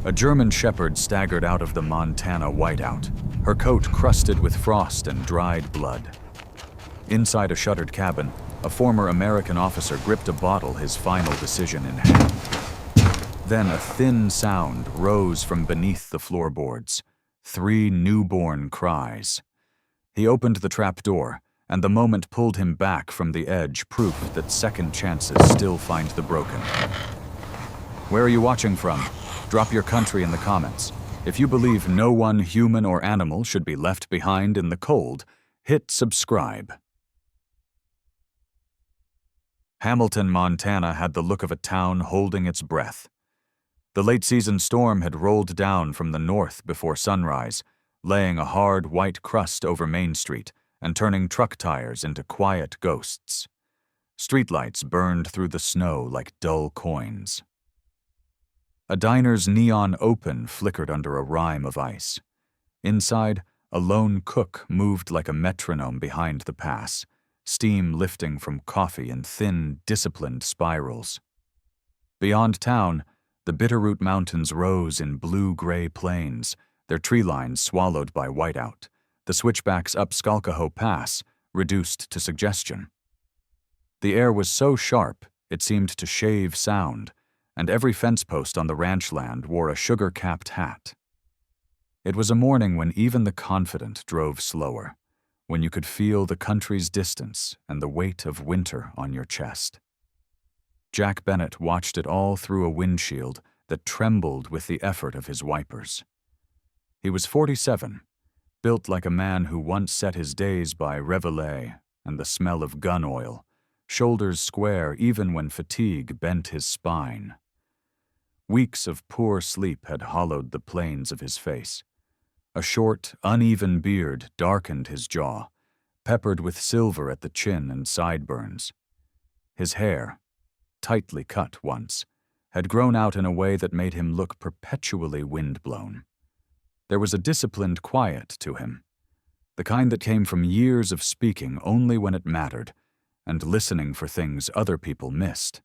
A German shepherd staggered out of the Montana whiteout, her coat crusted with frost and dried blood. Inside a shuttered cabin, a former American officer gripped a bottle, his final decision in hand. Then a thin sound rose from beneath the floorboards. 3 newborn cries. He opened the trap door, and the moment pulled him back from the edge, proof that second chances still find the broken. Where are you watching from? Drop your country in the comments. If you believe no one human or animal should be left behind in the cold, hit subscribe. Hamilton, Montana had the look of a town holding its breath. The late-season storm had rolled down from the north before sunrise, laying a hard white crust over Main Street and turning truck tires into quiet ghosts. Streetlights burned through the snow like dull coins. A diner's neon open flickered under a rime of ice. Inside, a lone cook moved like a metronome behind the pass, steam lifting from coffee in thin, disciplined spirals. Beyond town, the Bitterroot Mountains rose in blue-gray plains, their tree lines swallowed by whiteout, the switchbacks up Skalkaho Pass reduced to suggestion. The air was so sharp it seemed to shave sound, and every fence post on the ranch land wore a sugar-capped hat. It was a morning when even the confident drove slower, when you could feel the country's distance and the weight of winter on your chest. Jack Bennett watched it all through a windshield that trembled with the effort of his wipers. He was 47, built like a man who once set his days by Reveille and the smell of gun oil, shoulders square even when fatigue bent his spine. Weeks of poor sleep had hollowed the planes of his face. A short, uneven beard darkened his jaw, peppered with silver at the chin and sideburns. His hair, tightly cut once, had grown out in a way that made him look perpetually windblown. There was a disciplined quiet to him, the kind that came from years of speaking only when it mattered and listening for things other people missed.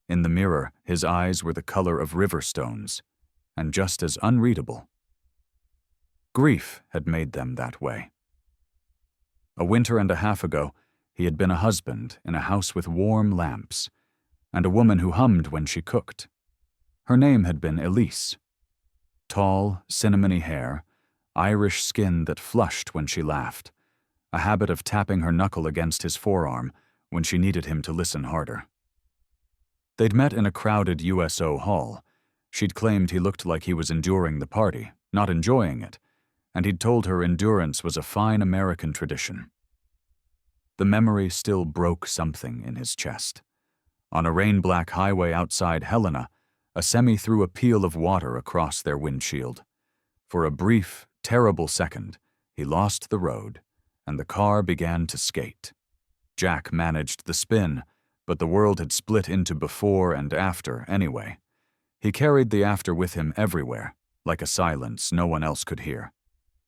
In the mirror, his eyes were the color of river stones, and just as unreadable. Grief had made them that way. A winter and a half ago, he had been a husband in a house with warm lamps, and a woman who hummed when she cooked. Her name had been Elise. Tall, cinnamony hair, Irish skin that flushed when she laughed, a habit of tapping her knuckle against his forearm when she needed him to listen harder. They'd met in a crowded USO hall. She'd claimed he looked like he was enduring the party, not enjoying it, and he'd told her endurance was a fine American tradition. The memory still broke something in his chest. On a rain-black highway outside Helena, a semi threw a peel of water across their windshield. For a brief, terrible second, he lost the road, and the car began to skate. Jack managed the spin, but the world had split into before and after anyway. He carried the after with him everywhere, like a silence no one else could hear.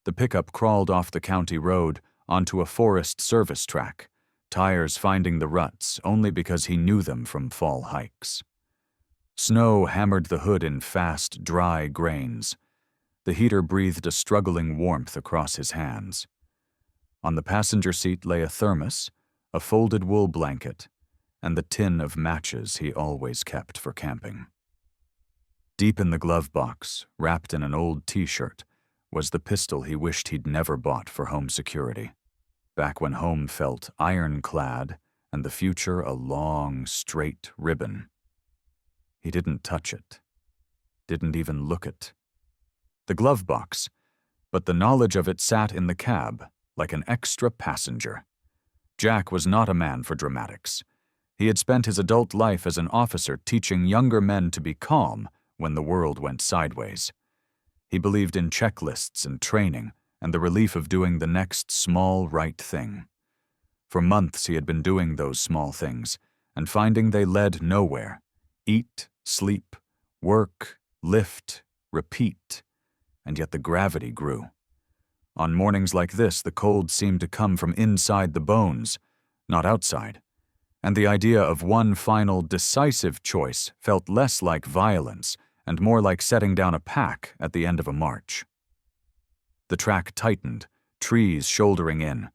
The pickup crawled off the county road onto a Forest Service track, tires finding the ruts only because he knew them from fall hikes. Snow hammered the hood in fast, dry grains. The heater breathed a struggling warmth across his hands. On the passenger seat lay a thermos, a folded wool blanket, and the tin of matches he always kept for camping. Deep in the glove box, wrapped in an old t-shirt, was the pistol he wished he'd never bought for home security, back when home felt ironclad and the future a long, straight ribbon. He didn't touch it, didn't even look it. The glove box, but the knowledge of it sat in the cab like an extra passenger. Jack was not a man for dramatics. He had spent his adult life as an officer teaching younger men to be calm when the world went sideways. He believed in checklists and training and the relief of doing the next small right thing. For months he had been doing those small things and finding they led nowhere. Eat, sleep, work, lift, repeat, and yet the gravity grew. On mornings like this, the cold seemed to come from inside the bones, not outside, and the idea of one final, decisive choice felt less like violence and more like setting down a pack at the end of a march. The track tightened, trees shouldering in,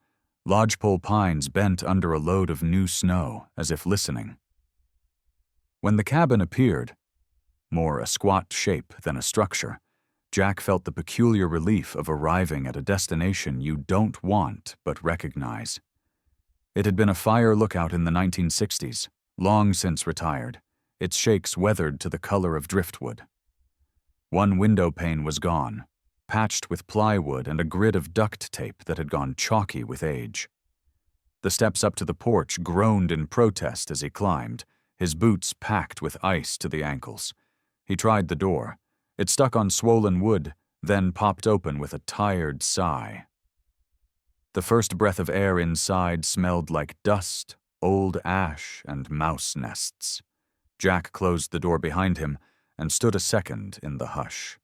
lodgepole pines bent under a load of new snow, as if listening. When the cabin appeared, more a squat shape than a structure, Jack felt the peculiar relief of arriving at a destination you don't want but recognize. It had been a fire lookout in the 1960s, long since retired, its shakes weathered to the color of driftwood. One window pane was gone, patched with plywood and a grid of duct tape that had gone chalky with age. The steps up to the porch groaned in protest as he climbed, his boots packed with ice to the ankles. He tried the door. It stuck on swollen wood, then popped open with a tired sigh. The first breath of air inside smelled like dust, old ash, and mouse nests. Jack closed the door behind him and stood a second in the hush.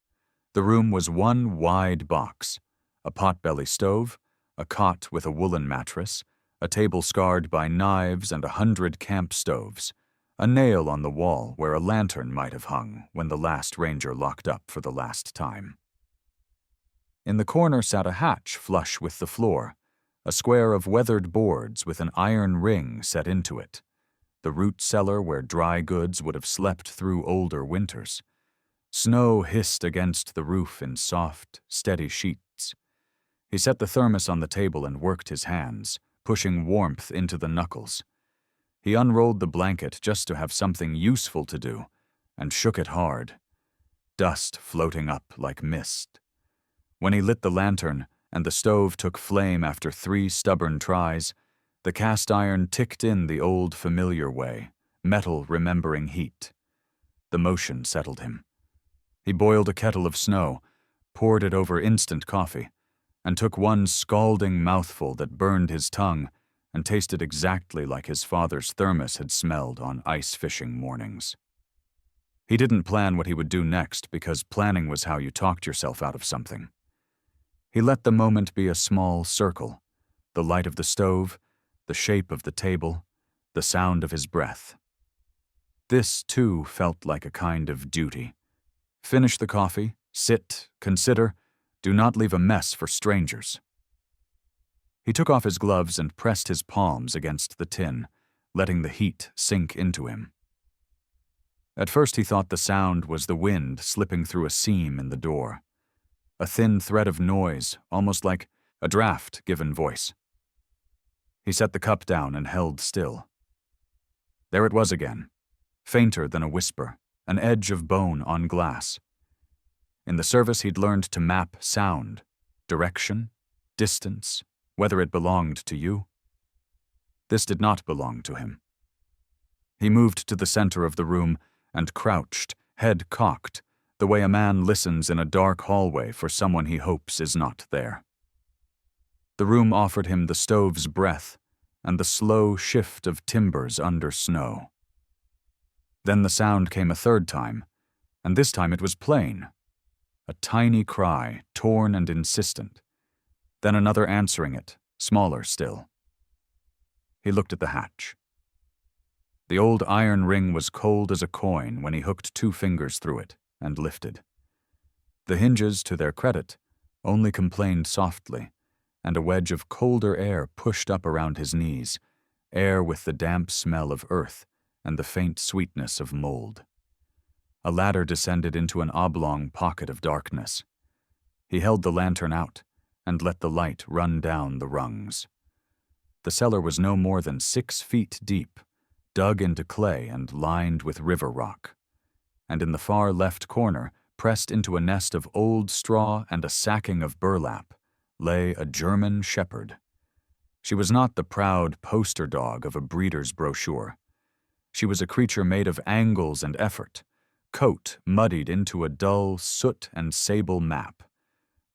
The room was one wide box, a potbelly stove, a cot with a woolen mattress, a table scarred by knives and 100 camp stoves, a nail on the wall where a lantern might have hung when the last ranger locked up for the last time. In the corner sat a hatch flush with the floor, a square of weathered boards with an iron ring set into it, the root cellar where dry goods would have slept through older winters. Snow hissed against the roof in soft, steady sheets. He set the thermos on the table and worked his hands, pushing warmth into the knuckles. He unrolled the blanket just to have something useful to do, and shook it hard, dust floating up like mist. When he lit the lantern and the stove took flame after 3 stubborn tries, the cast iron ticked in the old familiar way, metal remembering heat. The motion settled him. He boiled a kettle of snow, poured it over instant coffee, and took one scalding mouthful that burned his tongue and tasted exactly like his father's thermos had smelled on ice fishing mornings. He didn't plan what he would do next because planning was how you talked yourself out of something. He let the moment be a small circle, the light of the stove, the shape of the table, the sound of his breath. This, too, felt like a kind of duty. Finish the coffee, sit, consider, do not leave a mess for strangers. He took off his gloves and pressed his palms against the tin, letting the heat sink into him. At first he thought the sound was the wind slipping through a seam in the door, a thin thread of noise, almost like a draft given voice. He set the cup down and held still. There it was again, fainter than a whisper, an edge of bone on glass. In the service he'd learned to map sound, direction, distance, whether it belonged to you. This did not belong to him. He moved to the center of the room and crouched, head cocked, the way a man listens in a dark hallway for someone he hopes is not there. The room offered him the stove's breath and the slow shift of timbers under snow. Then the sound came a third time, and this time it was plain. A tiny cry, torn and insistent. Then another answering it, smaller still. He looked at the hatch. The old iron ring was cold as a coin when he hooked 2 fingers through it and lifted. The hinges, to their credit, only complained softly, and a wedge of colder air pushed up around his knees, air with the damp smell of earth and the faint sweetness of mold. A ladder descended into an oblong pocket of darkness. He held the lantern out and let the light run down the rungs. The cellar was no more than 6 feet deep, dug into clay and lined with river rock. And in the far left corner, pressed into a nest of old straw and a sacking of burlap, lay a German shepherd. She was not the proud poster dog of a breeder's brochure. She was a creature made of angles and effort, coat muddied into a dull soot and sable map,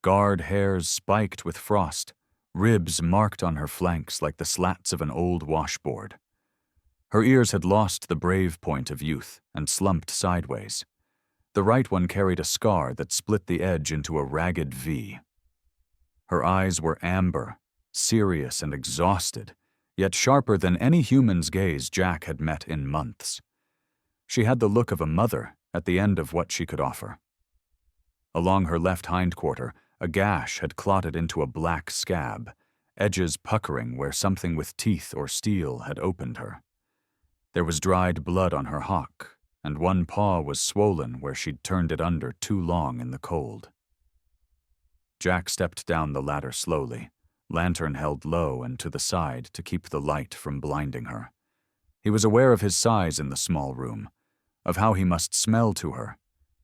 guard hairs spiked with frost, ribs marked on her flanks like the slats of an old washboard. Her ears had lost the brave point of youth and slumped sideways. The right one carried a scar that split the edge into a ragged V. Her eyes were amber, serious and exhausted, yet sharper than any human's gaze Jack had met in months. She had the look of a mother at the end of what she could offer. Along her left hindquarter, a gash had clotted into a black scab, edges puckering where something with teeth or steel had opened her. There was dried blood on her hock, and one paw was swollen where she'd turned it under too long in the cold. Jack stepped down the ladder slowly, lantern held low and to the side to keep the light from blinding her. He was aware of his size in the small room, of how he must smell to her.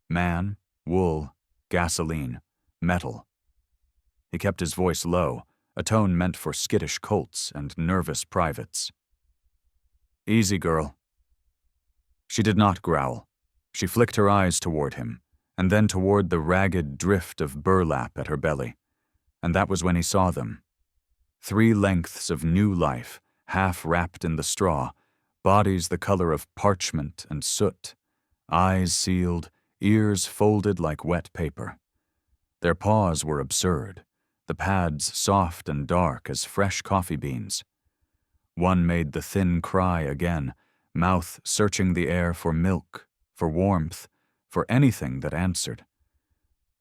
Man, wool, gasoline, metal. He kept his voice low, a tone meant for skittish colts and nervous privates. "Easy, girl." She did not growl. She flicked her eyes toward him, and then toward the ragged drift of burlap at her belly, and that was when he saw them. 3 lengths of new life, half wrapped in the straw, bodies the color of parchment and soot, eyes sealed, ears folded like wet paper. Their paws were absurd, the pads soft and dark as fresh coffee beans. One made the thin cry again, mouth searching the air for milk, for warmth, for anything that answered.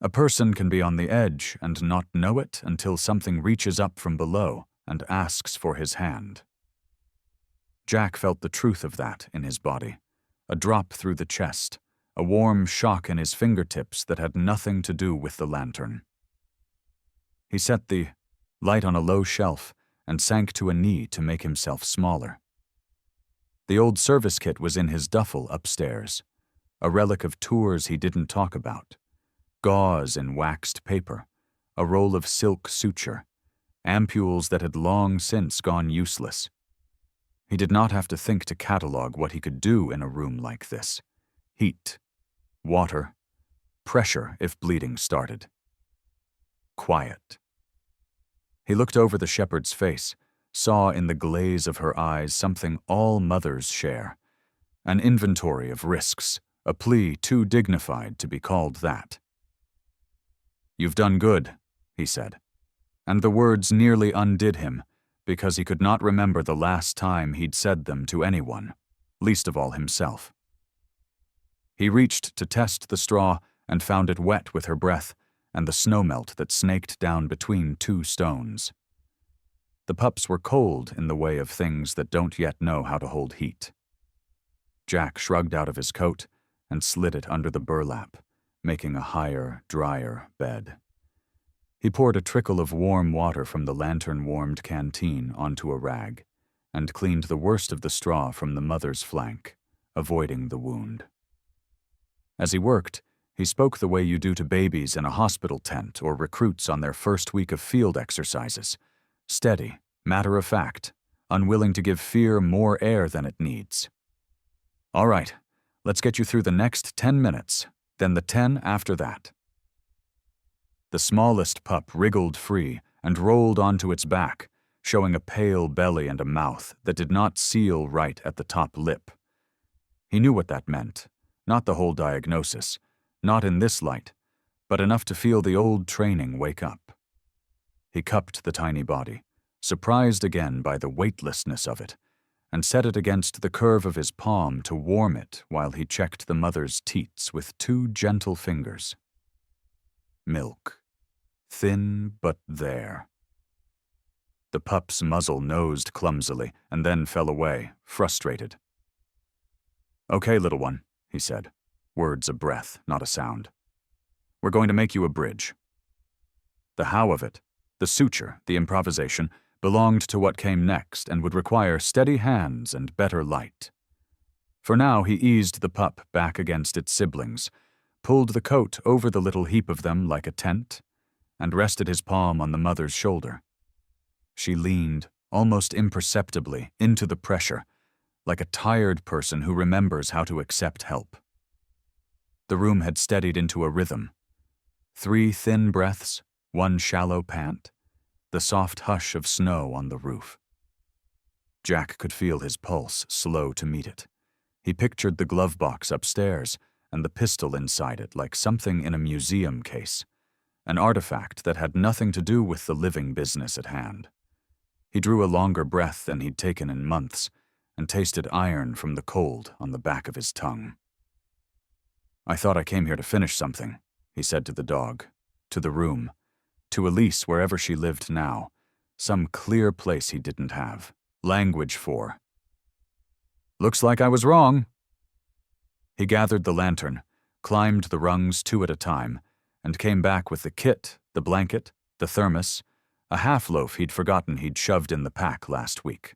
A person can be on the edge and not know it until something reaches up from below and asks for his hand. Jack felt the truth of that in his body, a drop through the chest, a warm shock in his fingertips that had nothing to do with the lantern. He set the light on a low shelf and sank to a knee to make himself smaller. The old service kit was in his duffel upstairs, a relic of tours he didn't talk about. Gauze in waxed paper, a roll of silk suture, ampules that had long since gone useless. He did not have to think to catalog what he could do in a room like this. Heat, water, pressure if bleeding started. Quiet. He looked over the shepherd's face, saw in the glaze of her eyes something all mothers share, an inventory of risks, a plea too dignified to be called that. "You've done good," he said, and the words nearly undid him, because he could not remember the last time he'd said them to anyone, least of all himself. He reached to test the straw and found it wet with her breath and the snowmelt that snaked down between 2 stones. The pups were cold in the way of things that don't yet know how to hold heat. Jack shrugged out of his coat and slid it under the burlap, making a higher, drier bed. He poured a trickle of warm water from the lantern-warmed canteen onto a rag and cleaned the worst of the straw from the mother's flank, avoiding the wound. As he worked, he spoke the way you do to babies in a hospital tent or recruits on their first week of field exercises, steady, matter-of-fact, unwilling to give fear more air than it needs. "All right, let's get you through the next 10 minutes, then the 10 after that." The smallest pup wriggled free and rolled onto its back, showing a pale belly and a mouth that did not seal right at the top lip. He knew what that meant, not the whole diagnosis, not in this light, but enough to feel the old training wake up. He cupped the tiny body, surprised again by the weightlessness of it, and set it against the curve of his palm to warm it while he checked the mother's teats with 2 gentle fingers. Milk. Thin but there. The pup's muzzle nosed clumsily and then fell away, frustrated. "Okay, little one," he said, words a breath, not a sound. "We're going to make you a bridge." The how of it, the suture, the improvisation, belonged to what came next and would require steady hands and better light. For now he eased the pup back against its siblings, pulled the coat over the little heap of them like a tent, and rested his palm on the mother's shoulder. She leaned, almost imperceptibly, into the pressure, like a tired person who remembers how to accept help. The room had steadied into a rhythm. 3 thin breaths, 1 shallow pant, the soft hush of snow on the roof. Jack could feel his pulse slow to meet it. He pictured the glove box upstairs and the pistol inside it like something in a museum case, an artifact that had nothing to do with the living business at hand. He drew a longer breath than he'd taken in months and tasted iron from the cold on the back of his tongue. "I thought I came here to finish something," he said to the dog, to the room, to Elise wherever she lived now, some clear place he didn't have language for. "Looks like I was wrong." He gathered the lantern, climbed the rungs 2 at a time, and came back with the kit, the blanket, the thermos, a half-loaf he'd forgotten he'd shoved in the pack last week.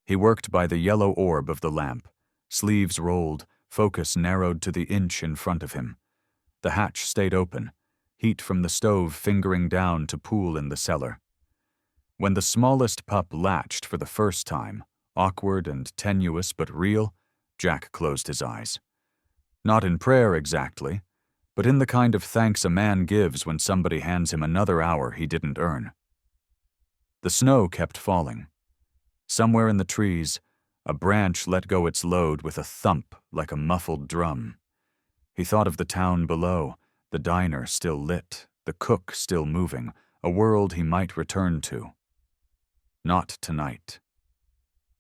He worked by the yellow orb of the lamp, sleeves rolled, focus narrowed to the inch in front of him. The hatch stayed open, heat from the stove fingering down to pool in the cellar. When the smallest pup latched for the first time, awkward and tenuous but real, Jack closed his eyes. Not in prayer exactly, but in the kind of thanks a man gives when somebody hands him another hour he didn't earn. The snow kept falling. Somewhere in the trees, a branch let go its load with a thump like a muffled drum. He thought of the town below, the diner still lit, the cook still moving, a world he might return to. Not tonight.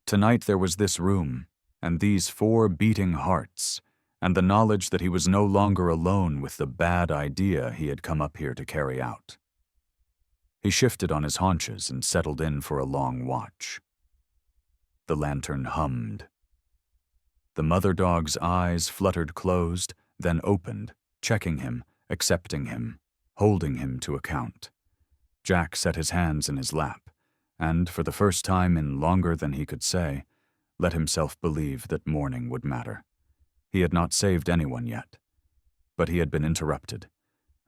Tonight there was this room, and these 4 beating hearts, and the knowledge that he was no longer alone with the bad idea he had come up here to carry out. He shifted on his haunches and settled in for a long watch. The lantern hummed. The mother dog's eyes fluttered closed, then opened, checking him, accepting him, holding him to account. Jack set his hands in his lap, and, for the first time in longer than he could say, let himself believe that morning would matter. He had not saved anyone yet, but he had been interrupted,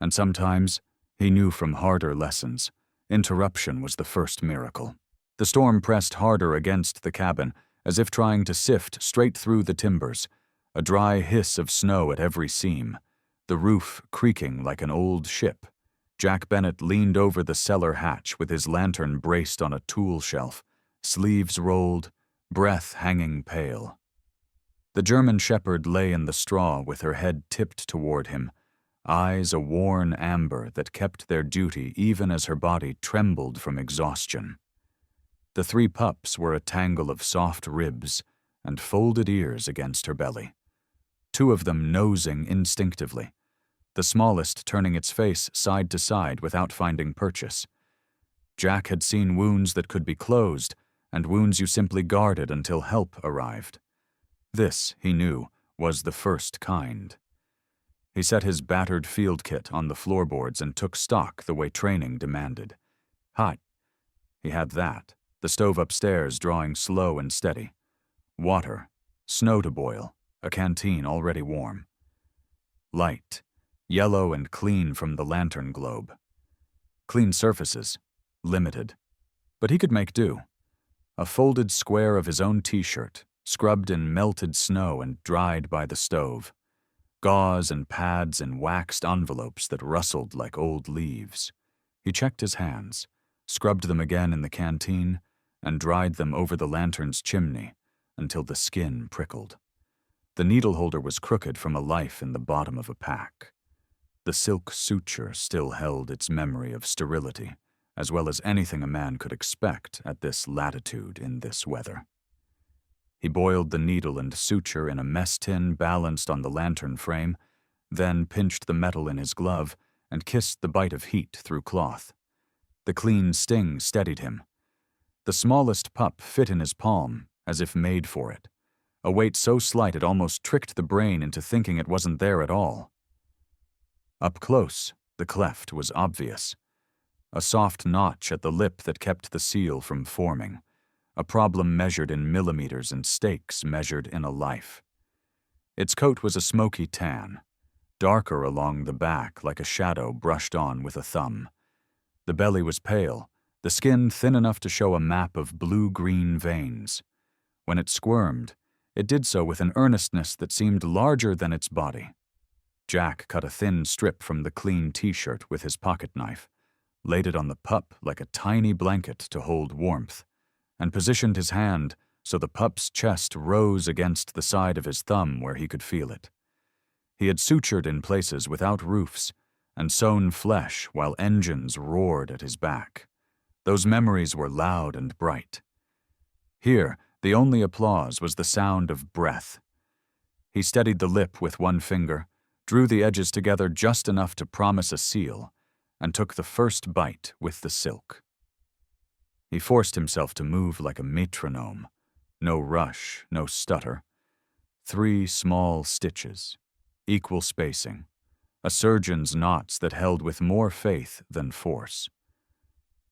and sometimes, he knew from harder lessons, interruption was the first miracle. The storm pressed harder against the cabin, as if trying to sift straight through the timbers, a dry hiss of snow at every seam, the roof creaking like an old ship. Jack Bennett leaned over the cellar hatch with his lantern braced on a tool shelf, sleeves rolled, breath hanging pale. The German shepherd lay in the straw with her head tipped toward him, eyes a worn amber that kept their duty even as her body trembled from exhaustion. The 3 pups were a tangle of soft ribs and folded ears against her belly, 2 of them nosing instinctively, the smallest turning its face side to side without finding purchase. Jack had seen wounds that could be closed and wounds you simply guarded until help arrived. This, he knew, was the first kind. He set his battered field kit on the floorboards and took stock the way training demanded. Hot. He had that, the stove upstairs drawing slow and steady. Water, snow to boil, a canteen already warm. Light, yellow and clean from the lantern globe. Clean surfaces, limited. But he could make do. A folded square of his own t-shirt, scrubbed in melted snow and dried by the stove. Gauze and pads in waxed envelopes that rustled like old leaves. He checked his hands, scrubbed them again in the canteen, and dried them over the lantern's chimney until the skin prickled. The needle holder was crooked from a life in the bottom of a pack. The silk suture still held its memory of sterility, as well as anything a man could expect at this latitude in this weather. He boiled the needle and suture in a mess tin balanced on the lantern frame, then pinched the metal in his glove and kissed the bite of heat through cloth. The clean sting steadied him. The smallest pup fit in his palm, as if made for it, a weight so slight it almost tricked the brain into thinking it wasn't there at all. Up close, the cleft was obvious. A soft notch at the lip that kept the seal from forming. A problem measured in millimeters and stakes measured in a life. Its coat was a smoky tan, darker along the back like a shadow brushed on with a thumb. The belly was pale, the skin thin enough to show a map of blue-green veins. When it squirmed, it did so with an earnestness that seemed larger than its body. Jack cut a thin strip from the clean t-shirt with his pocket knife, laid it on the pup like a tiny blanket to hold warmth, and positioned his hand so the pup's chest rose against the side of his thumb where he could feel it. He had sutured in places without roofs and sewn flesh while engines roared at his back. Those memories were loud and bright. Here, the only applause was the sound of breath. He steadied the lip with one finger, drew the edges together just enough to promise a seal, and took the first bite with the silk. He forced himself to move like a metronome. No rush, no stutter. 3 small stitches, equal spacing, a surgeon's knots that held with more faith than force.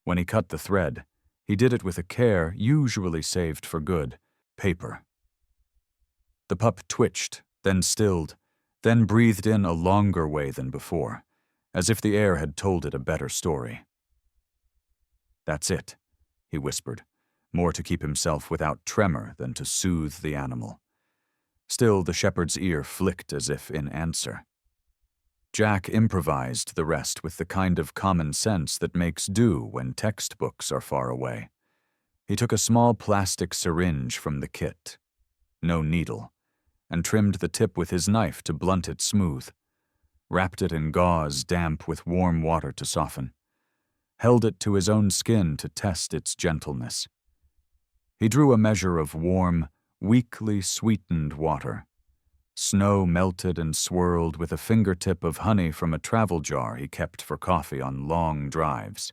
When he cut the thread, he did it with a care usually saved for good paper. The pup twitched, then stilled, then breathed in a longer way than before, as if the air had told it a better story. "That's it," he whispered, more to keep himself without tremor than to soothe the animal. Still, the shepherd's ear flicked as if in answer. Jack improvised the rest with the kind of common sense that makes do when textbooks are far away. He took a small plastic syringe from the kit, no needle, and trimmed the tip with his knife to blunt it smooth, wrapped it in gauze damp with warm water to soften, held it to his own skin to test its gentleness. He drew a measure of warm, weakly sweetened water. Snow melted and swirled with a fingertip of honey from a travel jar he kept for coffee on long drives,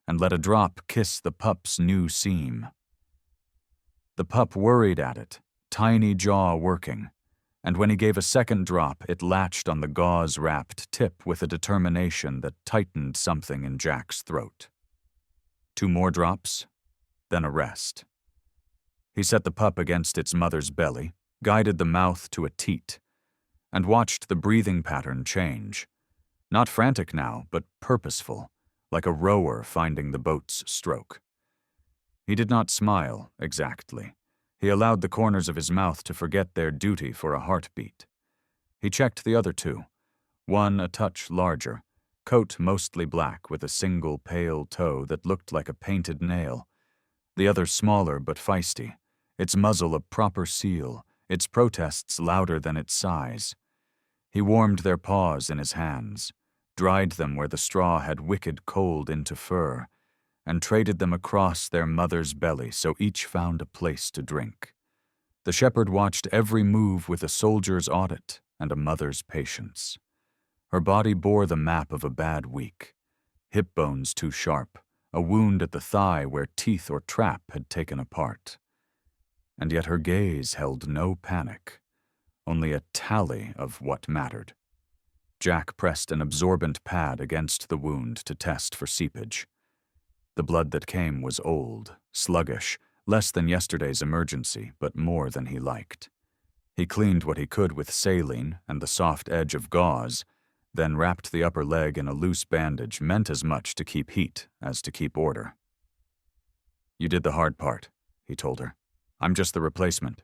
and let a drop kiss the pup's new seam. The pup worried at it, tiny jaw working, and when he gave a second drop, it latched on the gauze-wrapped tip with a determination that tightened something in Jack's throat. 2 more drops, then a rest. He set the pup against its mother's belly, guided the mouth to a teat, and watched the breathing pattern change. Not frantic now, but purposeful, like a rower finding the boat's stroke. He did not smile, exactly. He allowed the corners of his mouth to forget their duty for a heartbeat. He checked the other 2, one a touch larger, coat mostly black with a single pale toe that looked like a painted nail, the other smaller but feisty, its muzzle a proper seal, its protests louder than its size. He warmed their paws in his hands, dried them where the straw had wicked cold into fur, and traded them across their mother's belly so each found a place to drink. The shepherd watched every move with a soldier's audit and a mother's patience. Her body bore the map of a bad week. Hip bones too sharp, a wound at the thigh where teeth or trap had taken apart. And yet her gaze held no panic, only a tally of what mattered. Jack pressed an absorbent pad against the wound to test for seepage. The blood that came was old, sluggish, less than yesterday's emergency, but more than he liked. He cleaned what he could with saline and the soft edge of gauze, then wrapped the upper leg in a loose bandage meant as much to keep heat as to keep order. "You did the hard part," he told her. "I'm just the replacement."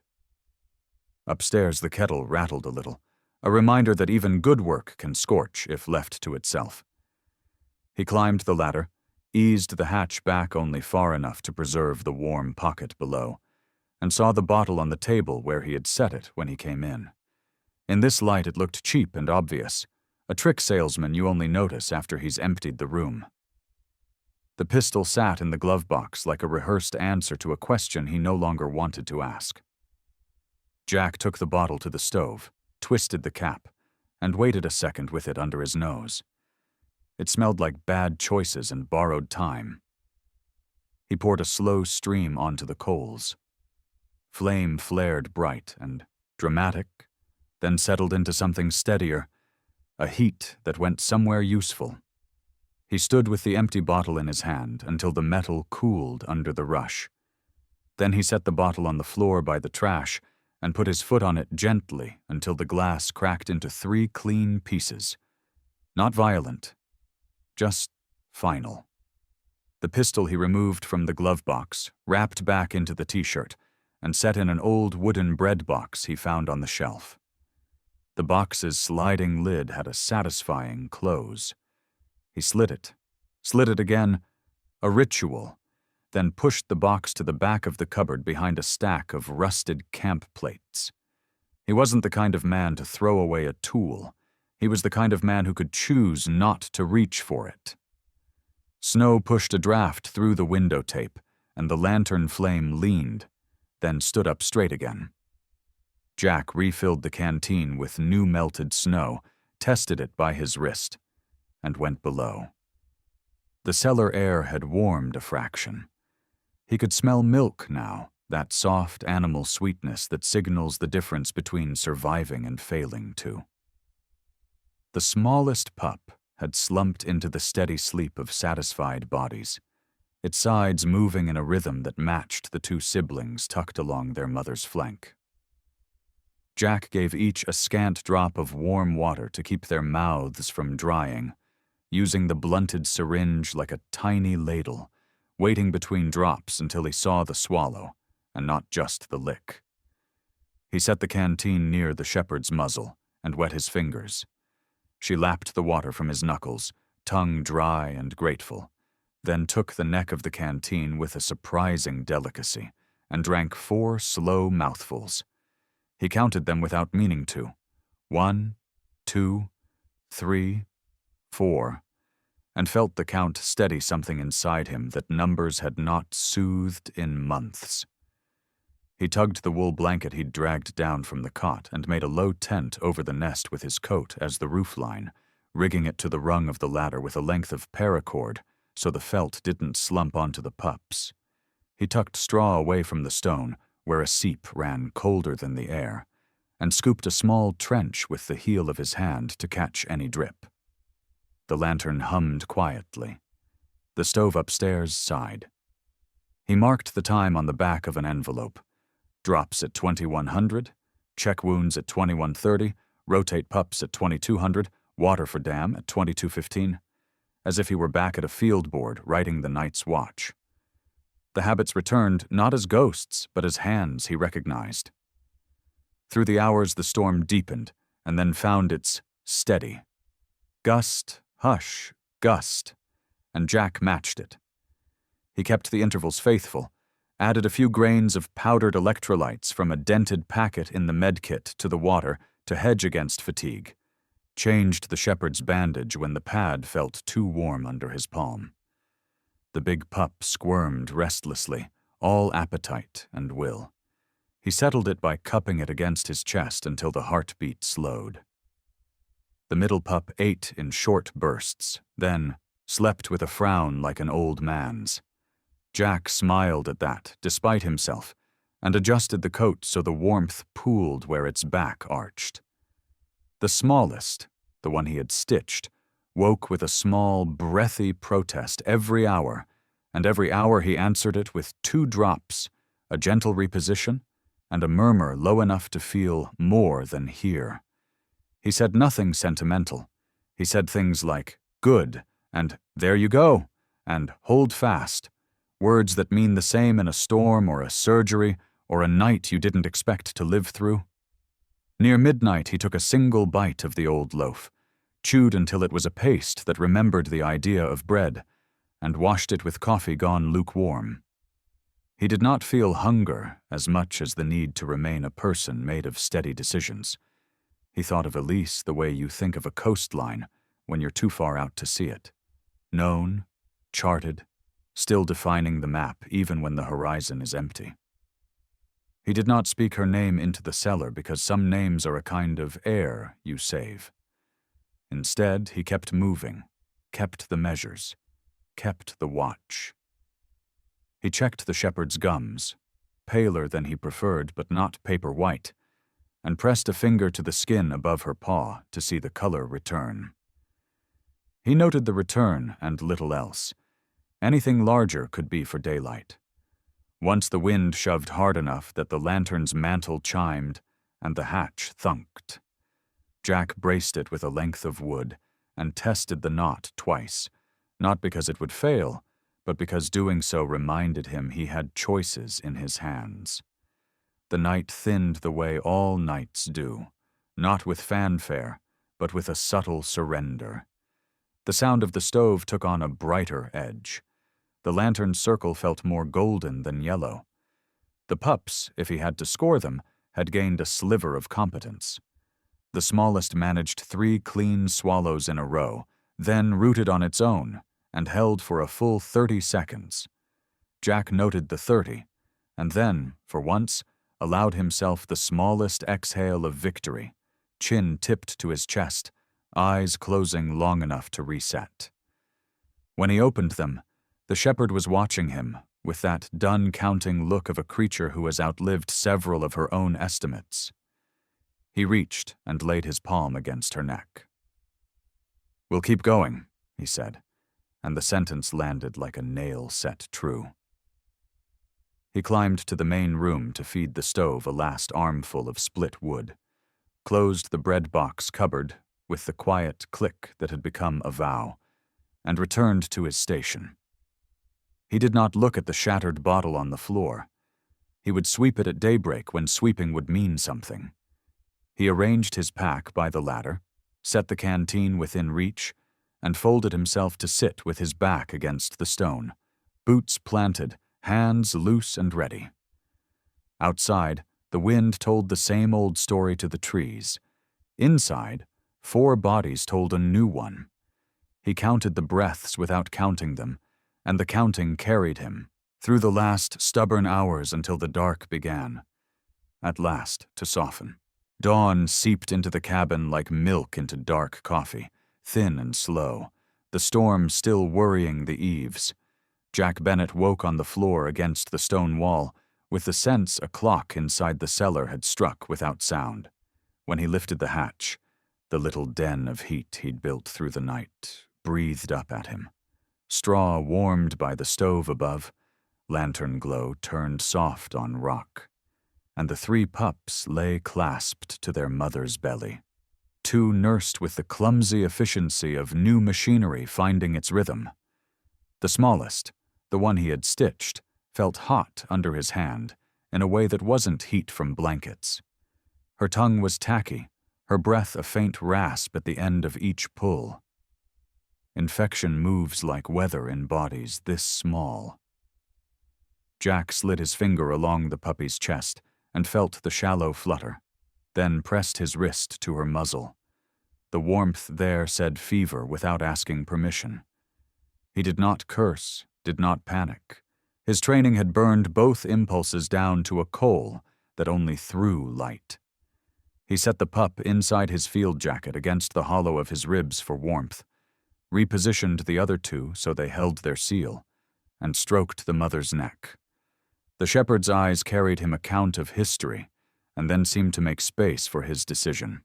Upstairs, the kettle rattled a little, a reminder that even good work can scorch if left to itself. He climbed the ladder, eased the hatch back only far enough to preserve the warm pocket below, and saw the bottle on the table where he had set it when he came in. In this light it looked cheap and obvious, a trick salesman you only notice after he's emptied the room. The pistol sat in the glove box like a rehearsed answer to a question he no longer wanted to ask. Jack took the bottle to the stove, twisted the cap, and waited a second with it under his nose. It smelled like bad choices and borrowed time. He poured a slow stream onto the coals. Flame flared bright and dramatic, then settled into something steadier, a heat that went somewhere useful. He stood with the empty bottle in his hand until the metal cooled under the rush. Then he set the bottle on the floor by the trash and put his foot on it gently until the glass cracked into 3 clean pieces. Not violent, just final. The pistol he removed from the glove box, wrapped back into the t-shirt, and set in an old wooden bread box he found on the shelf. The box's sliding lid had a satisfying close. He slid it again, a ritual, then pushed the box to the back of the cupboard behind a stack of rusted camp plates. He wasn't the kind of man to throw away a tool. He was the kind of man who could choose not to reach for it. Snow pushed a draft through the window tape, and the lantern flame leaned, then stood up straight again. Jack refilled the canteen with new melted snow, tested it by his wrist, and went below. The cellar air had warmed a fraction. He could smell milk now, that soft animal sweetness that signals the difference between surviving and failing to. The smallest pup had slumped into the steady sleep of satisfied bodies, its sides moving in a rhythm that matched the two siblings tucked along their mother's flank. Jack gave each a scant drop of warm water to keep their mouths from drying, using the blunted syringe like a tiny ladle, waiting between drops until he saw the swallow, and not just the lick. He set the canteen near the shepherd's muzzle and wet his fingers. She lapped the water from his knuckles, tongue dry and grateful, then took the neck of the canteen with a surprising delicacy and drank 4 slow mouthfuls. He counted them without meaning to. 1, 2, 3, 4, and felt the count steady something inside him that numbers had not soothed in months. He tugged the wool blanket he'd dragged down from the cot and made a low tent over the nest with his coat as the roofline, rigging it to the rung of the ladder with a length of paracord so the felt didn't slump onto the pups. He tucked straw away from the stone, where a seep ran colder than the air, and scooped a small trench with the heel of his hand to catch any drip. The lantern hummed quietly. The stove upstairs sighed. He marked the time on the back of an envelope. Drops at 2100, check wounds at 2130, rotate pups at 2200, water for dam at 2215, as if he were back at a field board writing the night's watch. The habits returned not as ghosts, but as hands he recognized. Through the hours the storm deepened, and then found its steady. Gust, hush, gust, and Jack matched it. He kept the intervals faithful, added a few grains of powdered electrolytes from a dented packet in the medkit to the water to hedge against fatigue, changed the shepherd's bandage when the pad felt too warm under his palm. The big pup squirmed restlessly, all appetite and will. He settled it by cupping it against his chest until the heartbeat slowed. The middle pup ate in short bursts, then slept with a frown like an old man's. Jack smiled at that, despite himself, and adjusted the coat so the warmth pooled where its back arched. The smallest, the one he had stitched, woke with a small, breathy protest every hour, and every hour he answered it with 2 drops, a gentle reposition, and a murmur low enough to feel more than hear. He said nothing sentimental. He said things like, good, and there you go, and hold fast, words that mean the same in a storm or a surgery or a night you didn't expect to live through. Near midnight he took a single bite of the old loaf, chewed until it was a paste that remembered the idea of bread, and washed it with coffee gone lukewarm. He did not feel hunger as much as the need to remain a person made of steady decisions. He thought of Elise the way you think of a coastline when you're too far out to see it. Known, charted, still defining the map even when the horizon is empty. He did not speak her name into the cellar because some names are a kind of air you save. Instead, he kept moving, kept the measures, kept the watch. He checked the shepherd's gums, paler than he preferred but not paper white, and pressed a finger to the skin above her paw to see the color return. He noted the return and little else. Anything larger could be for daylight. Once the wind shoved hard enough that the lantern's mantle chimed and the hatch thunked. Jack braced it with a length of wood and tested the knot twice, not because it would fail, but because doing so reminded him he had choices in his hands. The night thinned the way all nights do, not with fanfare, but with a subtle surrender. The sound of the stove took on a brighter edge. The lantern's circle felt more golden than yellow. The pups, if he had to score them, had gained a sliver of competence. The smallest managed 3 clean swallows in a row, then rooted on its own, and held for a full 30 seconds. Jack noted the 30, and then, for once, allowed himself the smallest exhale of victory, chin tipped to his chest, eyes closing long enough to reset. When he opened them, the shepherd was watching him with that done-counting look of a creature who has outlived several of her own estimates. He reached and laid his palm against her neck. "We'll keep going," he said, and the sentence landed like a nail set true. He climbed to the main room to feed the stove a last armful of split wood, closed the bread box cupboard with the quiet click that had become a vow, and returned to his station. He did not look at the shattered bottle on the floor. He would sweep it at daybreak when sweeping would mean something. He arranged his pack by the ladder, set the canteen within reach, and folded himself to sit with his back against the stone, boots planted, hands loose and ready. Outside, the wind told the same old story to the trees. Inside, 4 bodies told a new one. He counted the breaths without counting them, and the counting carried him through the last stubborn hours until the dark began, at last to soften. Dawn seeped into the cabin like milk into dark coffee, thin and slow, the storm still worrying the eaves. Jack Bennet woke on the floor against the stone wall, with the sense a clock inside the cellar had struck without sound. When he lifted the hatch, the little den of heat he'd built through the night breathed up at him. Straw warmed by the stove above, lantern glow turned soft on rock, and the 3 pups lay clasped to their mother's belly. 2 nursed with the clumsy efficiency of new machinery finding its rhythm. The smallest, the one he had stitched, felt hot under his hand in a way that wasn't heat from blankets. Her tongue was tacky, her breath a faint rasp at the end of each pull. Infection moves like weather in bodies this small. Jack slid his finger along the puppy's chest and felt the shallow flutter, then pressed his wrist to her muzzle. The warmth there said fever without asking permission. He did not curse, did not panic. His training had burned both impulses down to a coal that only threw light. He set the pup inside his field jacket against the hollow of his ribs for warmth, repositioned the other 2 so they held their seal, and stroked the mother's neck. The shepherd's eyes carried him account of history, and then seemed to make space for his decision.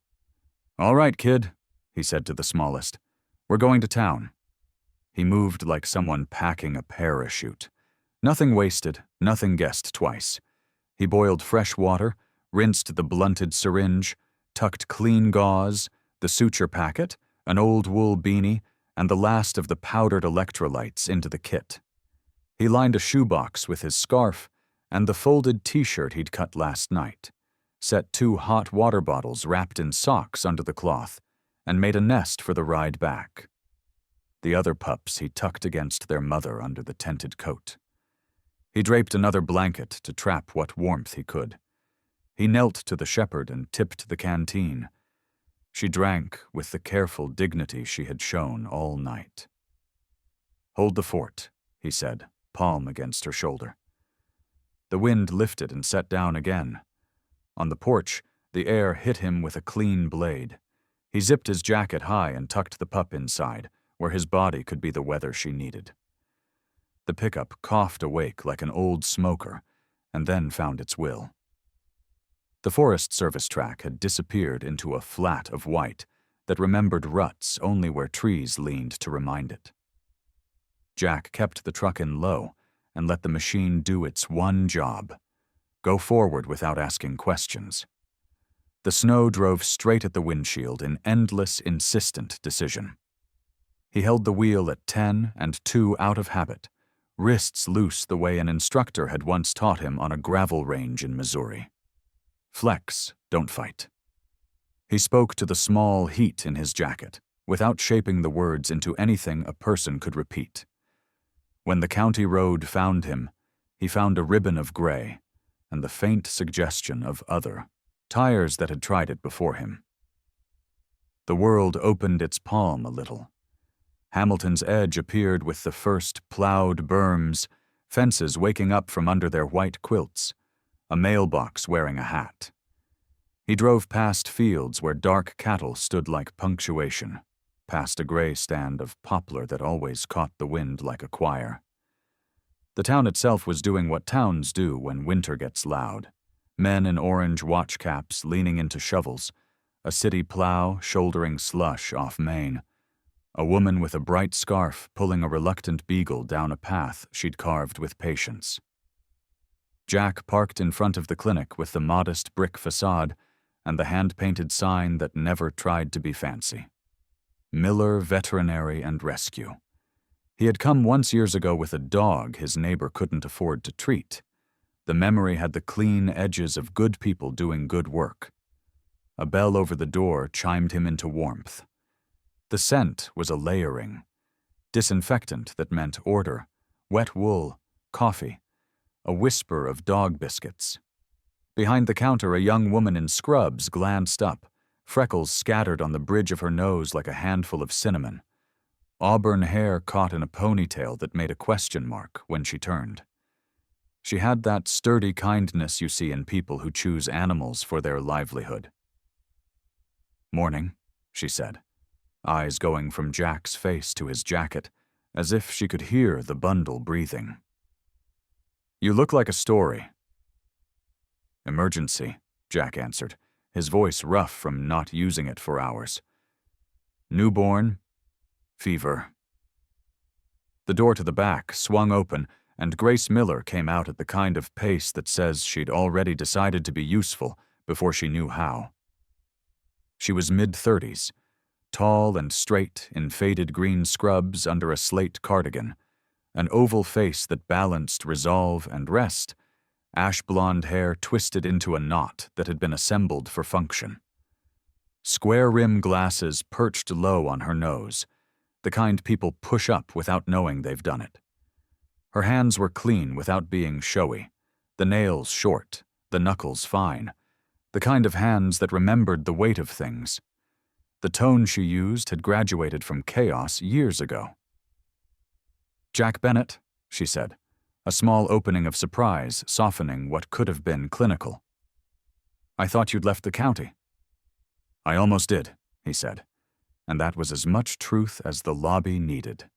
"All right, kid," he said to the smallest. "We're going to town." He moved like someone packing a parachute. Nothing wasted, nothing guessed twice. He boiled fresh water, rinsed the blunted syringe, tucked clean gauze, the suture packet, an old wool beanie, and the last of the powdered electrolytes into the kit. He lined a shoebox with his scarf and the folded t-shirt he'd cut last night, set 2 hot water bottles wrapped in socks under the cloth, and made a nest for the ride back. The other pups he tucked against their mother under the tented coat. He draped another blanket to trap what warmth he could. He knelt to the shepherd and tipped the canteen. She drank with the careful dignity she had shown all night. "Hold the fort," he said, palm against her shoulder. The wind lifted and set down again. On the porch, the air hit him with a clean blade. He zipped his jacket high and tucked the pup inside, where his body could be the weather she needed. The pickup coughed awake like an old smoker, and then found its will. The Forest Service track had disappeared into a flat of white that remembered ruts only where trees leaned to remind it. Jack kept the truck in low and let the machine do its one job: go forward without asking questions. The snow drove straight at the windshield in endless, insistent decision. He held the wheel at 10 and 2 out of habit, wrists loose the way an instructor had once taught him on a gravel range in Missouri. Flex, don't fight. He spoke to the small heat in his jacket, without shaping the words into anything a person could repeat. When the county road found him, he found a ribbon of gray, and the faint suggestion of other, tires that had tried it before him. The world opened its palm a little. Hamilton's edge appeared with the first plowed berms, fences waking up from under their white quilts, a mailbox wearing a hat. He drove past fields where dark cattle stood like punctuation, past a gray stand of poplar that always caught the wind like a choir. The town itself was doing what towns do when winter gets loud. Men in orange watch caps leaning into shovels, a city plow shouldering slush off Main, a woman with a bright scarf pulling a reluctant beagle down a path she'd carved with patience. Jack parked in front of the clinic with the modest brick facade and the hand-painted sign that never tried to be fancy. Miller Veterinary and Rescue. He had come once years ago with a dog his neighbor couldn't afford to treat. The memory had the clean edges of good people doing good work. A bell over the door chimed him into warmth. The scent was a layering. Disinfectant that meant order, wet wool, coffee, a whisper of dog biscuits. Behind the counter, a young woman in scrubs glanced up, freckles scattered on the bridge of her nose like a handful of cinnamon. Auburn hair caught in a ponytail that made a question mark when she turned. She had that sturdy kindness you see in people who choose animals for their livelihood. "Morning," she said, eyes going from Jack's face to his jacket, as if she could hear the bundle breathing. "You look like a story." "Emergency," Jack answered, his voice rough from not using it for hours. "Newborn. Fever." The door to the back swung open, and Grace Miller came out at the kind of pace that says she'd already decided to be useful before she knew how. She was mid-30s, tall and straight in faded green scrubs under a slate cardigan, an oval face that balanced resolve and rest, ash-blonde hair twisted into a knot that had been assembled for function. Square-rim glasses perched low on her nose, the kind people push up without knowing they've done it. Her hands were clean without being showy, the nails short, the knuckles fine, the kind of hands that remembered the weight of things. The tone she used had graduated from chaos years ago. "Jack Bennett," she said, a small opening of surprise softening what could have been clinical. "I thought you'd left the county." "I almost did," he said, and that was as much truth as the lobby needed.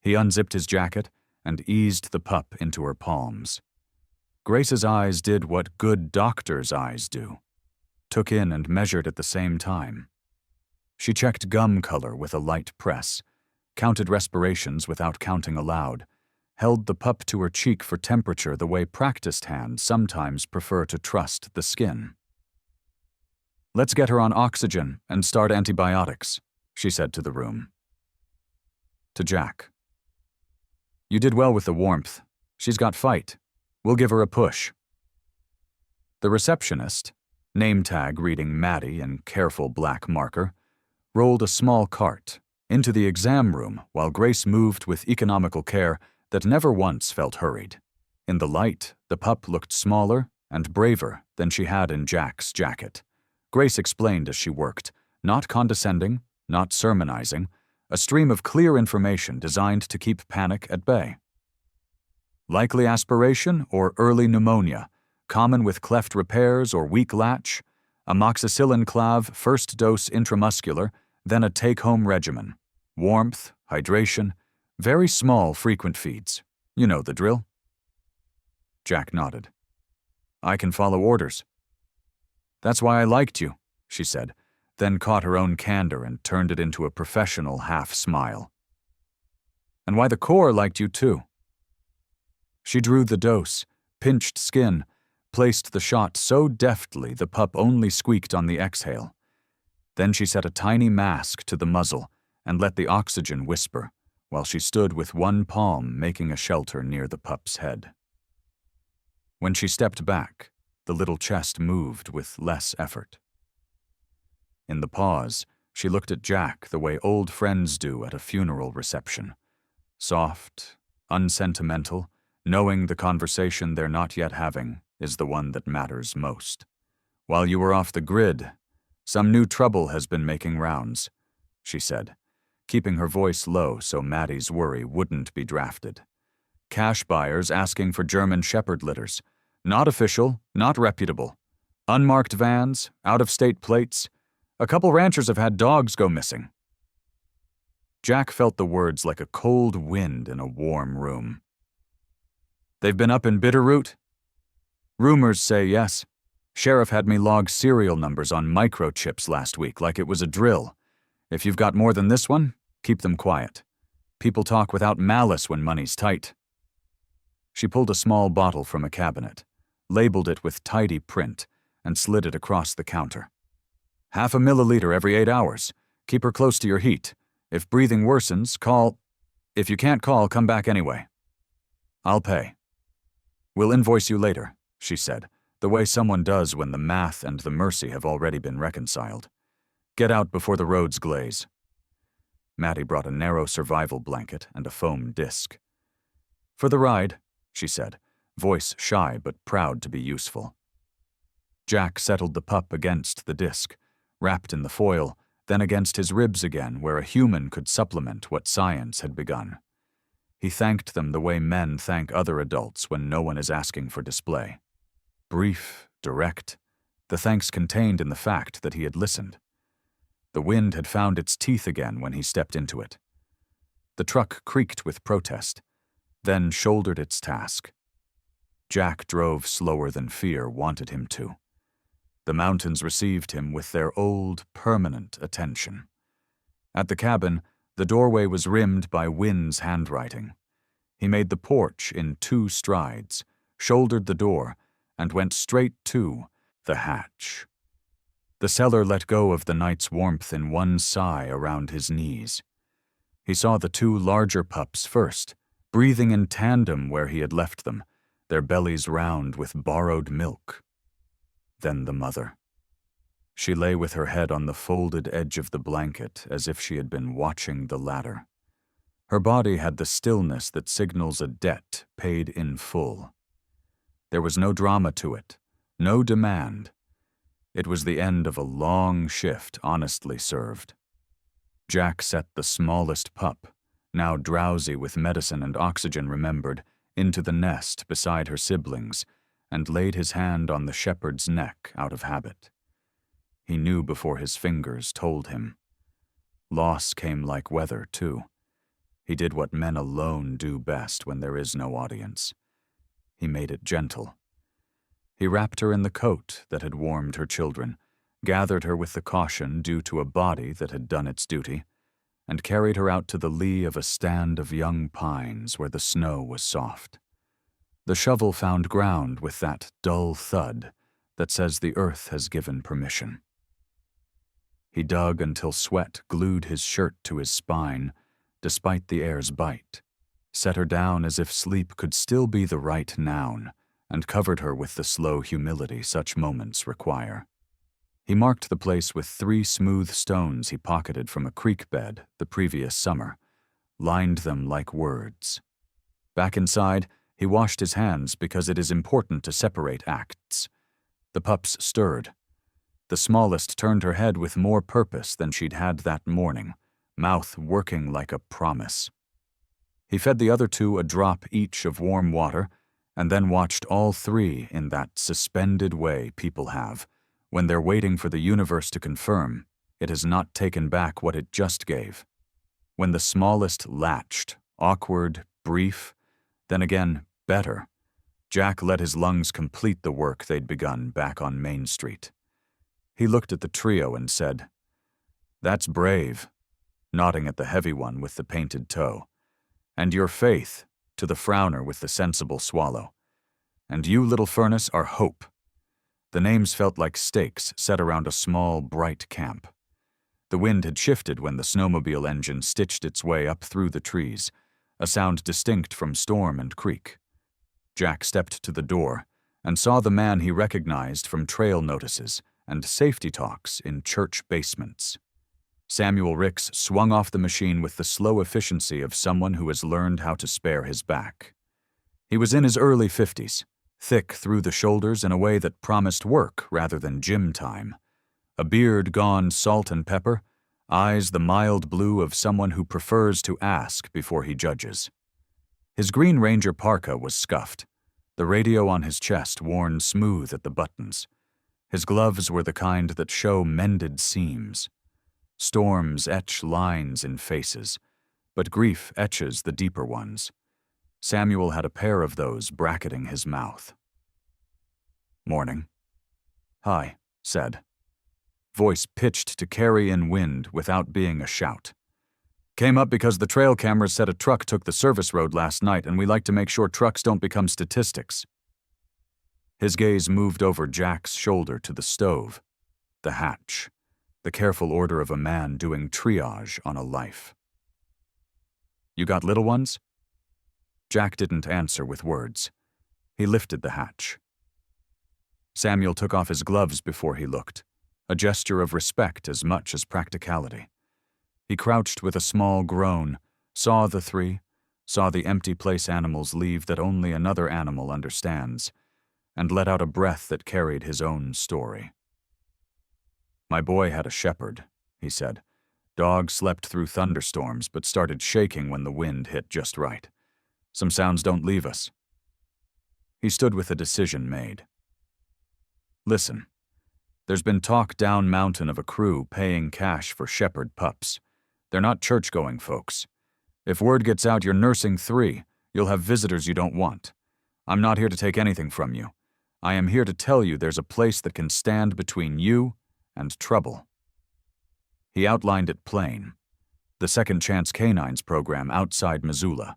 He unzipped his jacket and eased the pup into her palms. Grace's eyes did what good doctors' eyes do, took in and measured at the same time. She checked gum color with a light press, counted respirations without counting aloud, held the pup to her cheek for temperature the way practiced hands sometimes prefer to trust the skin. "Let's get her on oxygen and start antibiotics," she said to the room. To Jack. "You did well with the warmth. She's got fight. We'll give her a push." The receptionist, name tag reading Maddie in careful black marker, rolled a small cart into the exam room while Grace moved with economical care that never once felt hurried. In the light, the pup looked smaller and braver than she had in Jack's jacket. Grace explained as she worked, not condescending, not sermonizing, a stream of clear information designed to keep panic at bay. Likely aspiration or early pneumonia, common with cleft repairs or weak latch, amoxicillin clav first dose intramuscular, then a take-home regimen. Warmth, hydration, very small frequent feeds. You know the drill. Jack nodded. "I can follow orders." "That's why I liked you," she said, then caught her own candor and turned it into a professional half-smile. "And why the Corps liked you too." She drew the dose, pinched skin, placed the shot so deftly the pup only squeaked on the exhale. Then she set a tiny mask to the muzzle and let the oxygen whisper, while she stood with one palm making a shelter near the pup's head. When she stepped back, the little chest moved with less effort. In the pause, she looked at Jack the way old friends do at a funeral reception. Soft, unsentimental, knowing the conversation they're not yet having is the one that matters most. "While you were off the grid, some new trouble has been making rounds," she said, keeping her voice low so Maddie's worry wouldn't be drafted. "Cash buyers asking for German Shepherd litters. Not official, not reputable. Unmarked vans, out-of-state plates. A couple ranchers have had dogs go missing. Jack felt the words like a cold wind in a warm room. They've been up in Bitterroot? Rumors say yes. Sheriff had me log serial numbers on microchips last week like it was a drill. If you've got more than this one, keep them quiet. People talk without malice when money's tight. She pulled a small bottle from a cabinet, labeled it with tidy print, and slid it across the counter. 0.5 milliliter every 8 hours. Keep her close to your heat. If breathing worsens, call. If you can't call, come back anyway. I'll pay. We'll invoice you later, she said, the way someone does when the math and the mercy have already been reconciled. Get out before the roads glaze. Mattie brought a narrow survival blanket and a foam disc. For the ride, she said, voice shy but proud to be useful. Jack settled the pup against the disc, wrapped in the foil, then against his ribs again where a human could supplement what science had begun. He thanked them the way men thank other adults when no one is asking for display. Brief, direct, the thanks contained in the fact that he had listened. The wind had found its teeth again when he stepped into it. The truck creaked with protest, then shouldered its task. Jack drove slower than fear wanted him to. The mountains received him with their old, permanent attention. At the cabin, the doorway was rimmed by Wynn's handwriting. He made the porch in 2 strides, shouldered the door, and went straight to the hatch. The cellar let go of the night's warmth in one sigh around his knees. He saw the 2 larger pups first, breathing in tandem where he had left them, their bellies round with borrowed milk. Then the mother. She lay with her head on the folded edge of the blanket as if she had been watching the ladder. Her body had the stillness that signals a debt paid in full. There was no drama to it, no demand. It was the end of a long shift honestly served. Jack set the smallest pup, now drowsy with medicine and oxygen remembered, into the nest beside her siblings, and laid his hand on the shepherd's neck out of habit. He knew before his fingers told him. Loss came like weather, too. He did what men alone do best when there is no audience. He made it gentle. He wrapped her in the coat that had warmed her children, gathered her with the caution due to a body that had done its duty, and carried her out to the lee of a stand of young pines where the snow was soft. The shovel found ground with that dull thud that says the earth has given permission. He dug until sweat glued his shirt to his spine, despite the air's bite, set her down as if sleep could still be the right noun, and covered her with the slow humility such moments require. He marked the place with 3 smooth stones he pocketed from a creek bed the previous summer, lined them like words. Back inside, he washed his hands because it is important to separate acts. The pups stirred. The smallest turned her head with more purpose than she'd had that morning, mouth working like a promise. He fed the other 2 a drop each of warm water, and then watched all 3 in that suspended way people have, when they're waiting for the universe to confirm it has not taken back what it just gave. When the smallest latched, awkward, brief, then again, better, Jack let his lungs complete the work they'd begun back on Main Street. He looked at the trio and said, "That's brave," nodding at the heavy one with the painted toe. "And your faith," to the frowner with the sensible swallow. "And you, little furnace, are hope." The names felt like stakes set around a small, bright camp. The wind had shifted when the snowmobile engine stitched its way up through the trees, a sound distinct from storm and creek. Jack stepped to the door and saw the man he recognized from trail notices and safety talks in church basements. Samuel Ricks swung off the machine with the slow efficiency of someone who has learned how to spare his back. He was in his early 50s, thick through the shoulders in a way that promised work rather than gym time. A beard gone salt and pepper, eyes the mild blue of someone who prefers to ask before he judges. His Green Ranger parka was scuffed, the radio on his chest worn smooth at the buttons. His gloves were the kind that show mended seams. Storms etch lines in faces, but grief etches the deeper ones. Samuel had a pair of those bracketing his mouth. "Morning." "Hi," said. Voice pitched to carry in wind without being a shout. "Came up because the trail cameras said a truck took the service road last night, and we like to make sure trucks don't become statistics." His gaze moved over Jack's shoulder to the stove, the hatch, the careful order of a man doing triage on a life. "You got little ones?" Jack didn't answer with words. He lifted the hatch. Samuel took off his gloves before he looked, a gesture of respect as much as practicality. He crouched with a small groan, saw the three, saw the empty place animals leave that only another animal understands, and let out a breath that carried his own story. "My boy had a shepherd," he said. "Dog slept through thunderstorms but started shaking when the wind hit just right. Some sounds don't leave us." He stood with a decision made. "Listen, there's been talk down mountain of a crew paying cash for shepherd pups. They're not church-going folks. If word gets out you're nursing 3, you'll have visitors you don't want. I'm not here to take anything from you. I am here to tell you there's a place that can stand between you and trouble." He outlined it plain. The Second Chance Canines program outside Missoula,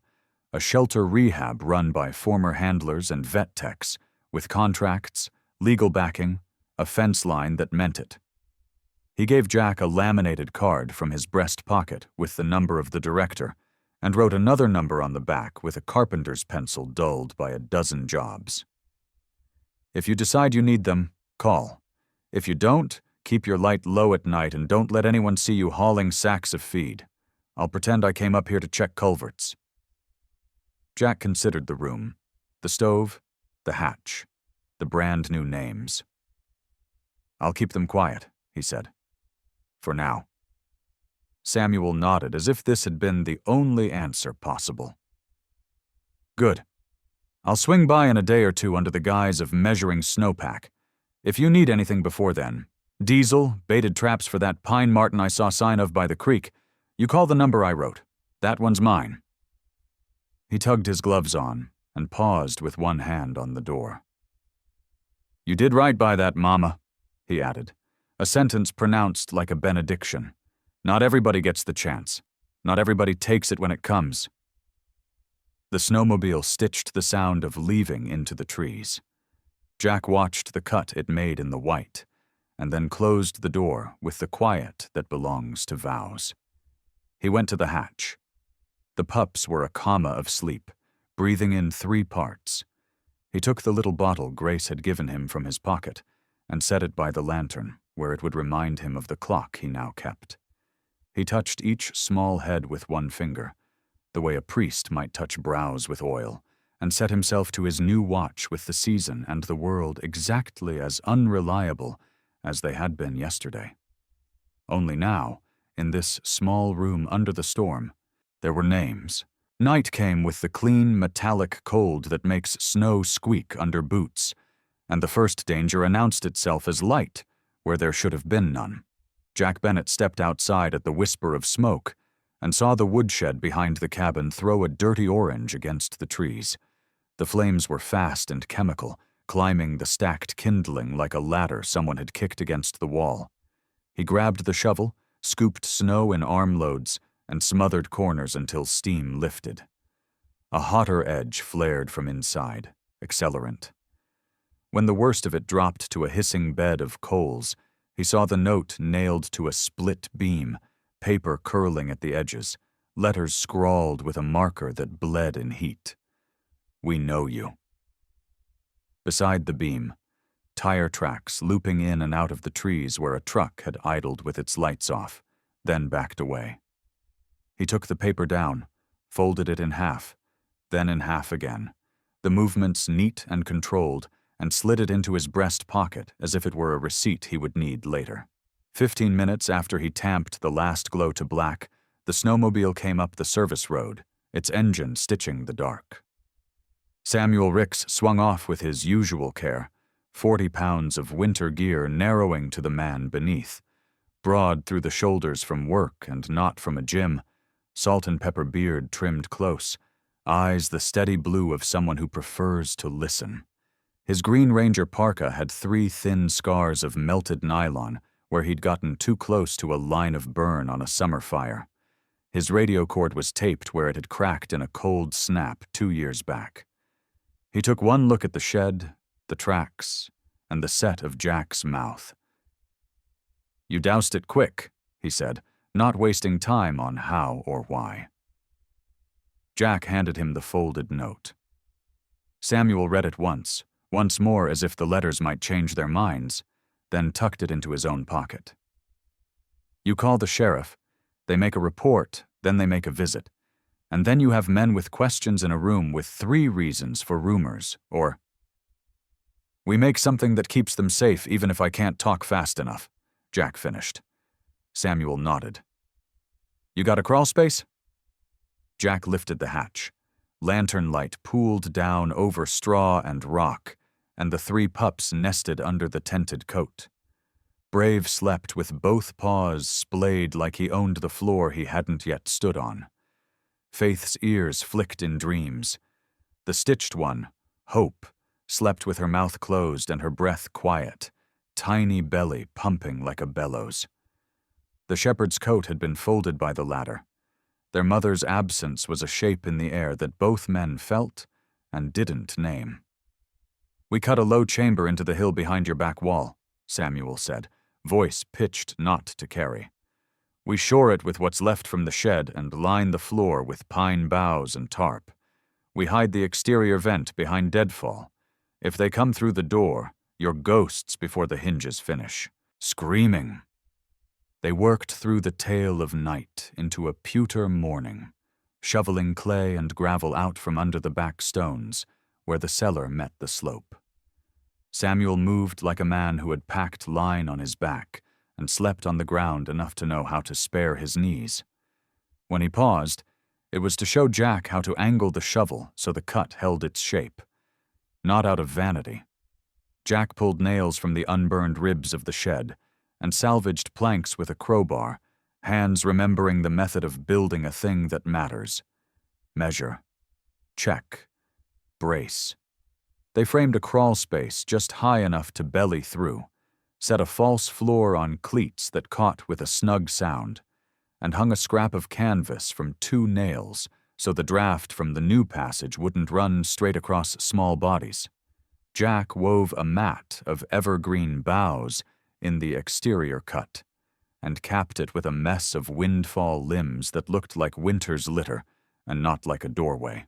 a shelter rehab run by former handlers and vet techs, with contracts, legal backing, a fence line that meant it. He gave Jack a laminated card from his breast pocket with the number of the director, and wrote another number on the back with a carpenter's pencil dulled by a dozen jobs. "If you decide you need them, call. If you don't, keep your light low at night and don't let anyone see you hauling sacks of feed. I'll pretend I came up here to check culverts." Jack considered the room, the stove, the hatch, the brand new names. "I'll keep them quiet," he said. "For now." Samuel nodded as if this had been the only answer possible. "Good. I'll swing by in a day or two under the guise of measuring snowpack. If you need anything before then, diesel, baited traps for that pine marten I saw sign of by the creek, you call the number I wrote. That one's mine." He tugged his gloves on and paused with one hand on the door. "You did right by that, Mama," he added, a sentence pronounced like a benediction. "Not everybody gets the chance. Not everybody takes it when it comes." The snowmobile stitched the sound of leaving into the trees. Jack watched the cut it made in the white, and then closed the door with the quiet that belongs to vows. He went to the hatch. The pups were a comma of sleep, breathing in 3 parts. He took the little bottle Grace had given him from his pocket and set it by the lantern, where it would remind him of the clock he now kept. He touched each small head with one finger, the way a priest might touch brows with oil, and set himself to his new watch with the season and the world exactly as unreliable as they had been yesterday. Only now, in this small room under the storm, there were names. Night came with the clean, metallic cold that makes snow squeak under boots, and the first danger announced itself as light, where there should have been none. Jack Bennett stepped outside at the whisper of smoke and saw the woodshed behind the cabin throw a dirty orange against the trees. The flames were fast and chemical, climbing the stacked kindling like a ladder someone had kicked against the wall. He grabbed the shovel, scooped snow in armloads, and smothered corners until steam lifted. A hotter edge flared from inside, accelerant. When the worst of it dropped to a hissing bed of coals, he saw the note nailed to a split beam, paper curling at the edges, letters scrawled with a marker that bled in heat. "We know you." Beside the beam, tire tracks looping in and out of the trees where a truck had idled with its lights off, then backed away. He took the paper down, folded it in half, then in half again, the movements neat and controlled, and slid it into his breast pocket as if it were a receipt he would need later. 15 minutes after he tamped the last glow to black, the snowmobile came up the service road, its engine stitching the dark. Samuel Ricks swung off with his usual care, 40 pounds of winter gear narrowing to the man beneath, broad through the shoulders from work and not from a gym, salt and pepper beard trimmed close, eyes the steady blue of someone who prefers to listen. His Green Ranger parka had 3 thin scars of melted nylon where he'd gotten too close to a line of burn on a summer fire. His radio cord was taped where it had cracked in a cold snap 2 years back. He took one look at the shed, the tracks, and the set of Jack's mouth. "You doused it quick," he said, not wasting time on how or why. Jack handed him the folded note. Samuel read it once more as if the letters might change their minds, then tucked it into his own pocket. "You call the sheriff, they make a report, then they make a visit, and then you have men with questions in a room with 3 reasons for rumors, or we make something that keeps them safe even if I can't talk fast enough," Jack finished. Samuel nodded. "You got a crawl space?" Jack lifted the hatch. Lantern light pooled down over straw and rock, and the 3 pups nested under the tented coat. Brave slept with both paws splayed like he owned the floor he hadn't yet stood on. Faith's ears flicked in dreams. The stitched one, Hope, slept with her mouth closed and her breath quiet, tiny belly pumping like a bellows. The shepherd's coat had been folded by the latter. Their mother's absence was a shape in the air that both men felt and didn't name. "We cut a low chamber into the hill behind your back wall," Samuel said, voice pitched not to carry. "We shore it with what's left from the shed and line the floor with pine boughs and tarp. We hide the exterior vent behind deadfall. If they come through the door, you're ghosts before the hinges finish, screaming." They worked through the tail of night into a pewter morning, shoveling clay and gravel out from under the back stones, where the cellar met the slope. Samuel moved like a man who had packed line on his back and slept on the ground enough to know how to spare his knees. When he paused, it was to show Jack how to angle the shovel so the cut held its shape. Not out of vanity. Jack pulled nails from the unburned ribs of the shed and salvaged planks with a crowbar, hands remembering the method of building a thing that matters. Measure. Check. Brace. They framed a crawl space just high enough to belly through, set a false floor on cleats that caught with a snug sound, and hung a scrap of canvas from 2 nails so the draft from the new passage wouldn't run straight across small bodies. Jack wove a mat of evergreen boughs in the exterior cut, and capped it with a mess of windfall limbs that looked like winter's litter and not like a doorway.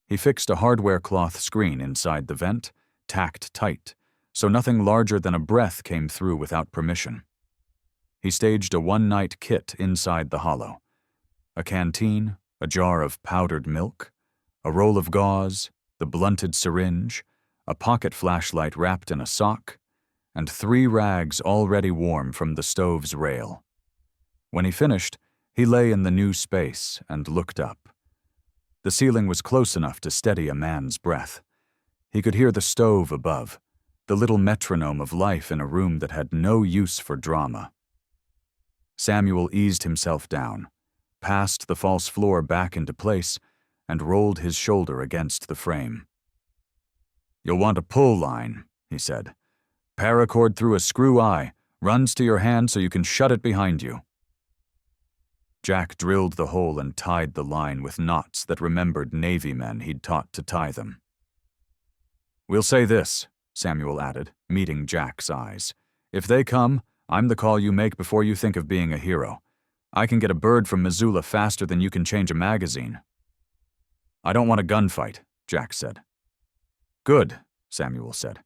He fixed a hardware cloth screen inside the vent, tacked tight, so nothing larger than a breath came through without permission. He staged a one-night kit inside the hollow. A canteen, a jar of powdered milk, a roll of gauze, the blunted syringe, a pocket flashlight wrapped in a sock, and 3 rags already warm from the stove's rail. When he finished, he lay in the new space and looked up. The ceiling was close enough to steady a man's breath. He could hear the stove above, the little metronome of life in a room that had no use for drama. Samuel eased himself down, passed the false floor back into place, and rolled his shoulder against the frame. "You'll want a pull line," he said. "Paracord through a screw eye, runs to your hand so you can shut it behind you." Jack drilled the hole and tied the line with knots that remembered Navy men he'd taught to tie them. "We'll say this," Samuel added, meeting Jack's eyes. "If they come, I'm the call you make before you think of being a hero. I can get a bird from Missoula faster than you can change a magazine." "I don't want a gunfight," Jack said. "Good," Samuel said,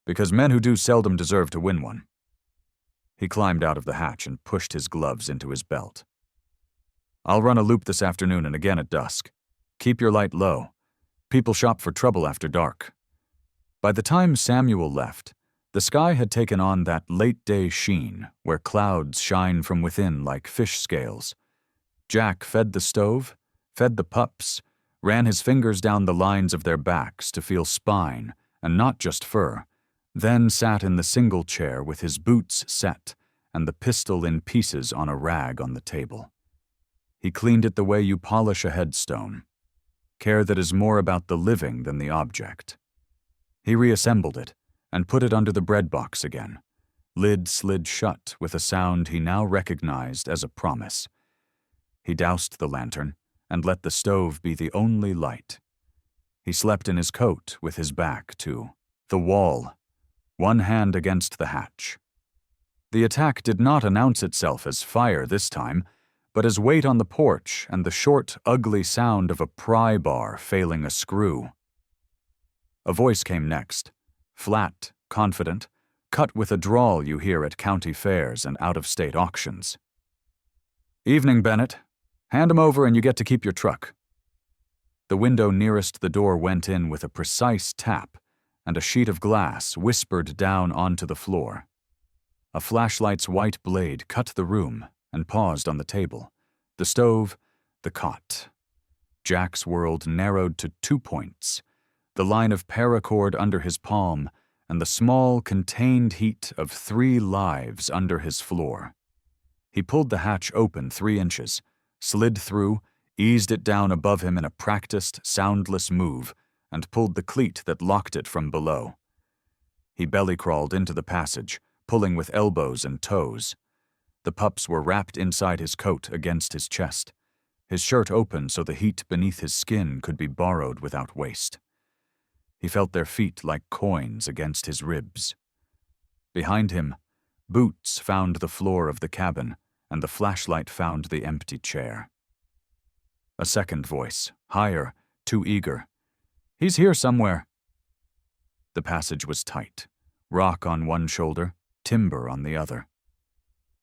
"because men who do seldom deserve to win one." He climbed out of the hatch and pushed his gloves into his belt. "I'll run a loop this afternoon and again at dusk. Keep your light low. People shop for trouble after dark." By the time Samuel left, the sky had taken on that late-day sheen where clouds shine from within like fish scales. Jack fed the stove, fed the pups, ran his fingers down the lines of their backs to feel spine, and not just fur, then sat in the single chair with his boots set and the pistol in pieces on a rag on the table. He cleaned it the way you polish a headstone, care that is more about the living than the object. He reassembled it and put it under the bread box again. Lid slid shut with a sound he now recognized as a promise. He doused the lantern and let the stove be the only light. He slept in his coat with his back to the wall, one hand against the hatch. The attack did not announce itself as fire this time, but as weight on the porch and the short, ugly sound of a pry bar failing a screw. A voice came next, flat, confident, cut with a drawl you hear at county fairs and out-of-state auctions. "Evening, Bennett. Hand 'em over and you get to keep your truck." The window nearest the door went in with a precise tap, and a sheet of glass whispered down onto the floor. A flashlight's white blade cut the room and paused on the table, the stove, the cot. Jack's world narrowed to 2 points, the line of paracord under his palm and the small, contained heat of 3 lives under his floor. He pulled the hatch open 3 inches, slid through, eased it down above him in a practiced, soundless move, and pulled the cleat that locked it from below. He belly-crawled into the passage, pulling with elbows and toes. The pups were wrapped inside his coat against his chest, his shirt open so the heat beneath his skin could be borrowed without waste. He felt their feet like coins against his ribs. Behind him, boots found the floor of the cabin, and the flashlight found the empty chair. A second voice, higher, too eager. "He's here somewhere." The passage was tight, rock on one shoulder, timber on the other.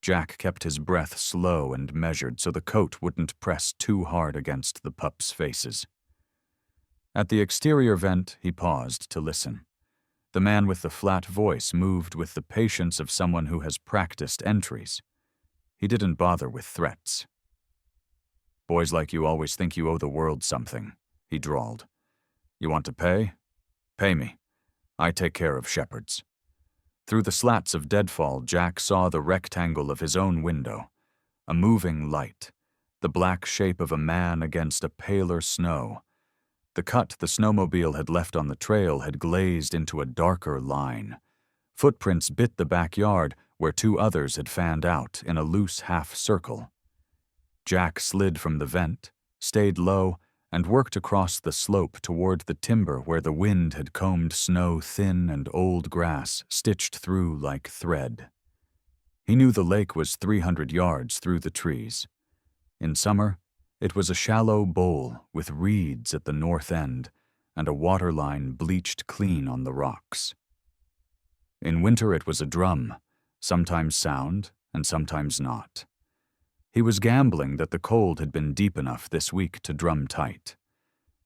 Jack kept his breath slow and measured so the coat wouldn't press too hard against the pups' faces. At the exterior vent, he paused to listen. The man with the flat voice moved with the patience of someone who has practiced entries. He didn't bother with threats. "Boys like you always think you owe the world something," he drawled. "You want to pay? Pay me. I take care of shepherds." Through the slats of deadfall, Jack saw the rectangle of his own window, a moving light, the black shape of a man against a paler snow. The cut the snowmobile had left on the trail had glazed into a darker line. Footprints bit the backyard where 2 others had fanned out in a loose half-circle. Jack slid from the vent, stayed low, and worked across the slope toward the timber where the wind had combed snow thin and old grass stitched through like thread. He knew the lake was 300 yards through the trees. In summer, it was a shallow bowl with reeds at the north end and a waterline bleached clean on the rocks. In winter it was a drum, sometimes sound and sometimes not. He was gambling that the cold had been deep enough this week to drum tight.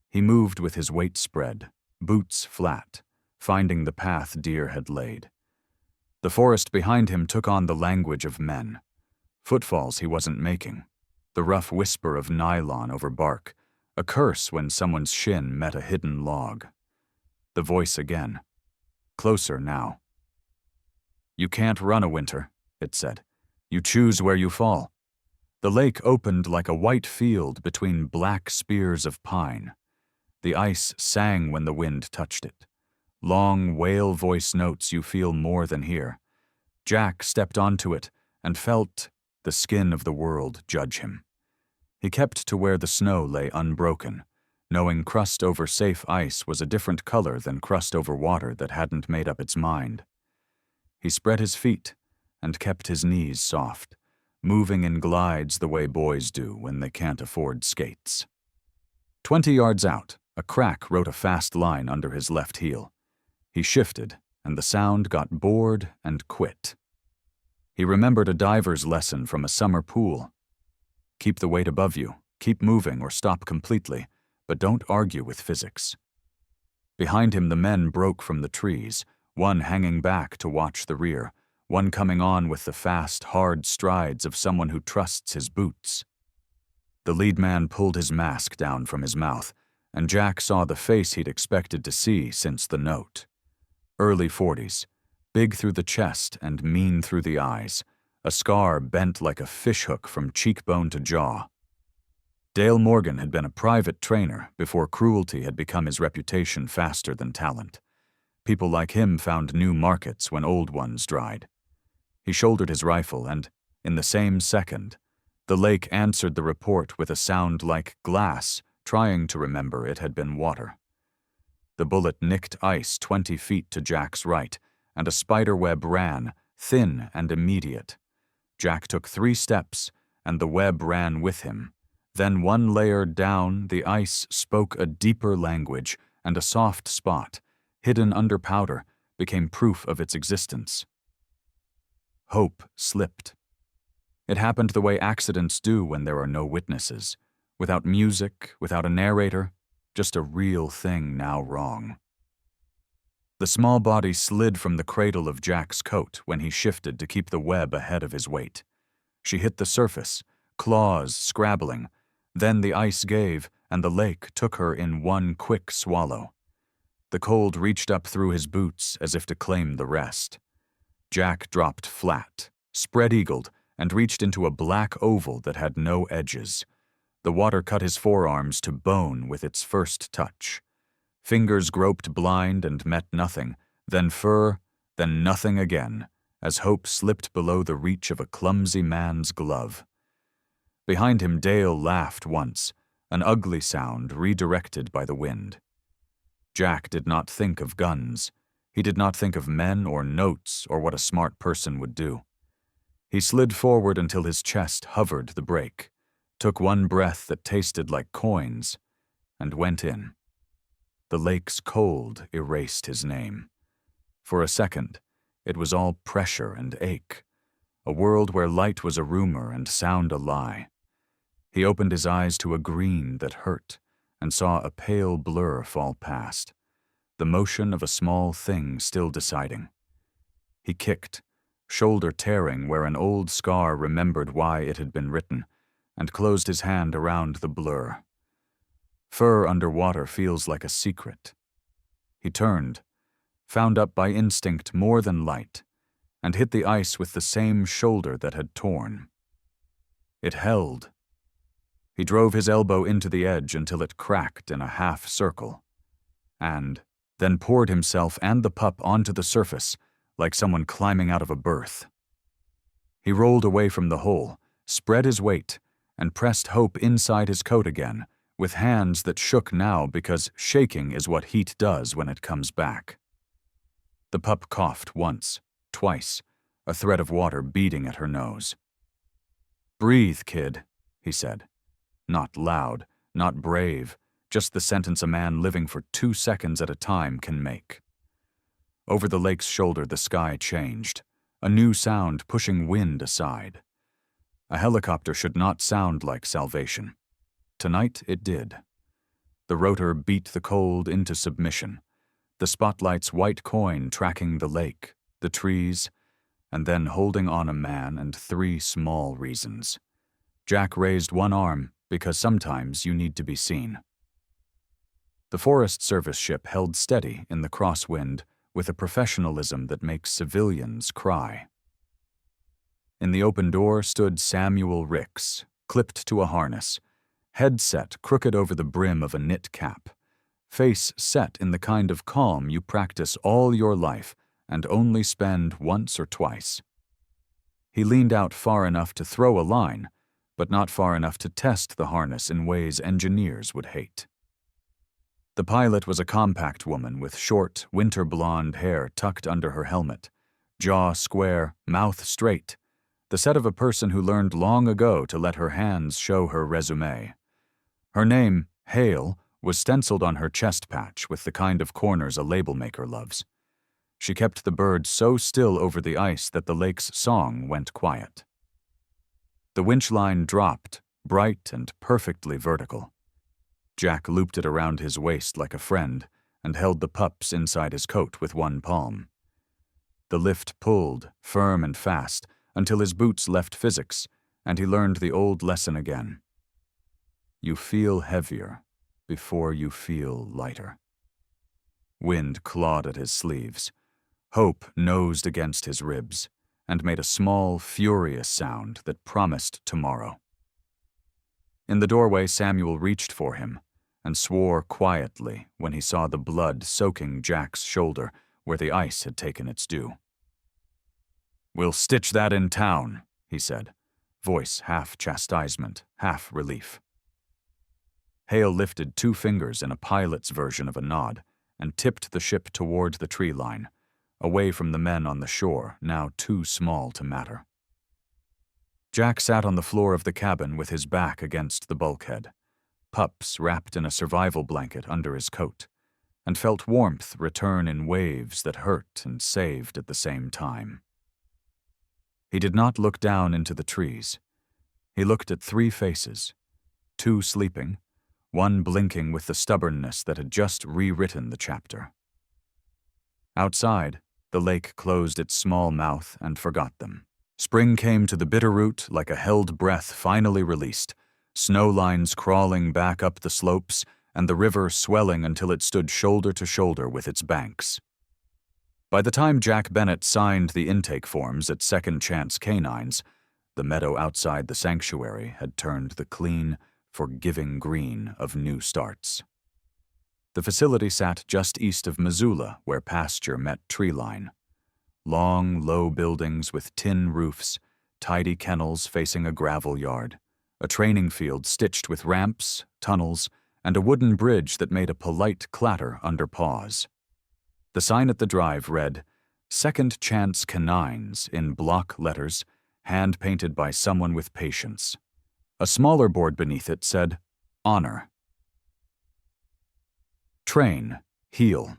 He moved with his weight spread, boots flat, finding the path deer had laid. The forest behind him took on the language of men. Footfalls he wasn't making, the rough whisper of nylon over bark, a curse when someone's shin met a hidden log. The voice again, closer now. "You can't run a winter," it said. "You choose where you fall." The lake opened like a white field between black spears of pine. The ice sang when the wind touched it. Long whale voice notes you feel more than hear. Jack stepped onto it and felt the skin of the world judge him. He kept to where the snow lay unbroken, knowing crust over safe ice was a different color than crust over water that hadn't made up its mind. He spread his feet and kept his knees soft, moving in glides the way boys do when they can't afford skates. 20 yards out, a crack wrote a fast line under his left heel. He shifted, and the sound got bored and quit. He remembered a diver's lesson from a summer pool. Keep the weight above you, keep moving or stop completely, but don't argue with physics. Behind him the men broke from the trees, one hanging back to watch the rear, one coming on with the fast, hard strides of someone who trusts his boots. The lead man pulled his mask down from his mouth, and Jack saw the face he'd expected to see since the note. Early 40s, big through the chest and mean through the eyes, a scar bent like a fishhook from cheekbone to jaw. Dale Morgan had been a private trainer before cruelty had become his reputation faster than talent. People like him found new markets when old ones dried. He shouldered his rifle and, in the same second, the lake answered the report with a sound like glass trying to remember it had been water. The bullet nicked ice 20 feet to Jack's right, and a spiderweb ran, thin and immediate. Jack took 3 steps, and the web ran with him. Then 1 layer down, the ice spoke a deeper language, and a soft spot, hidden under powder, became proof of its existence. Hope slipped. It happened the way accidents do when there are no witnesses, without music, without a narrator, just a real thing now wrong. The small body slid from the cradle of Jack's coat when he shifted to keep the web ahead of his weight. She hit the surface, claws scrabbling. Then the ice gave, and the lake took her in one quick swallow. The cold reached up through his boots as if to claim the rest. Jack dropped flat, spread-eagled, and reached into a black oval that had no edges. The water cut his forearms to bone with its first touch. Fingers groped blind and met nothing, then fur, then nothing again, as hope slipped below the reach of a clumsy man's glove. Behind him Dale laughed once, an ugly sound redirected by the wind. Jack did not think of guns. He did not think of men or notes or what a smart person would do. He slid forward until his chest hovered the brake, took 1 breath that tasted like coins, and went in. The lake's cold erased his name. For a second, it was all pressure and ache, a world where light was a rumor and sound a lie. He opened his eyes to a green that hurt, and saw a pale blur fall past, the motion of a small thing still deciding. He kicked, shoulder tearing where an old scar remembered why it had been written, and closed his hand around the blur. Fur underwater feels like a secret. He turned, found up by instinct more than light, and hit the ice with the same shoulder that had torn. It held. He drove his elbow into the edge until it cracked in a half circle, and then poured himself and the pup onto the surface like someone climbing out of a berth. He rolled away from the hole, spread his weight, and pressed Hope inside his coat again, with hands that shook now because shaking is what heat does when it comes back. The pup coughed once, twice, a thread of water beading at her nose. "Breathe, kid," he said. Not loud, not brave, just the sentence a man living for 2 seconds at a time can make. Over the lake's shoulder the sky changed, a new sound pushing wind aside. A helicopter should not sound like salvation. Tonight it did. The rotor beat the cold into submission, the spotlight's white coin tracking the lake, the trees, and then holding on a man and 3 small reasons. Jack raised 1 arm because sometimes you need to be seen. The Forest Service ship held steady in the crosswind with a professionalism that makes civilians cry. In the open door stood Samuel Ricks, clipped to a harness, head set crooked over the brim of a knit cap, face set in the kind of calm you practice all your life and only spend once or twice. He leaned out far enough to throw a line, but not far enough to test the harness in ways engineers would hate. The pilot was a compact woman with short, winter-blonde hair tucked under her helmet, jaw square, mouth straight, the set of a person who learned long ago to let her hands show her resume. Her name, Hale, was stenciled on her chest patch with the kind of corners a label maker loves. She kept the bird so still over the ice that the lake's song went quiet. The winch line dropped, bright and perfectly vertical. Jack looped it around his waist like a friend and held the pups inside his coat with 1 palm. The lift pulled, firm and fast, until his boots left physics, and he learned the old lesson again. You feel heavier before you feel lighter. Wind clawed at his sleeves. Hope nosed against his ribs and made a small, furious sound that promised tomorrow. In the doorway, Samuel reached for him and swore quietly when he saw the blood soaking Jack's shoulder where the ice had taken its due. "We'll stitch that in town," he said, voice half chastisement, half relief. Hale lifted 2 fingers in a pilot's version of a nod and tipped the ship toward the tree line, away from the men on the shore, now too small to matter. Jack sat on the floor of the cabin with his back against the bulkhead, Pups wrapped in a survival blanket under his coat, and felt warmth return in waves that hurt and saved at the same time. He did not look down into the trees. He looked at 3 faces, 2 sleeping, 1 blinking with the stubbornness that had just rewritten the chapter. Outside, the lake closed its small mouth and forgot them. Spring came to the Bitterroot like a held breath finally released, snow lines crawling back up the slopes and the river swelling until it stood shoulder to shoulder with its banks. By the time Jack Bennett signed the intake forms at Second Chance Canines, the meadow outside the sanctuary had turned the clean, forgiving green of new starts. The facility sat just east of Missoula, where pasture met treeline. Long, low buildings with tin roofs, tidy kennels facing a gravel yard, a training field stitched with ramps, tunnels, and a wooden bridge that made a polite clatter under paws. The sign at the drive read, "Second Chance Canines" in block letters, hand-painted by someone with patience. A smaller board beneath it said, "Honor." Train, heel.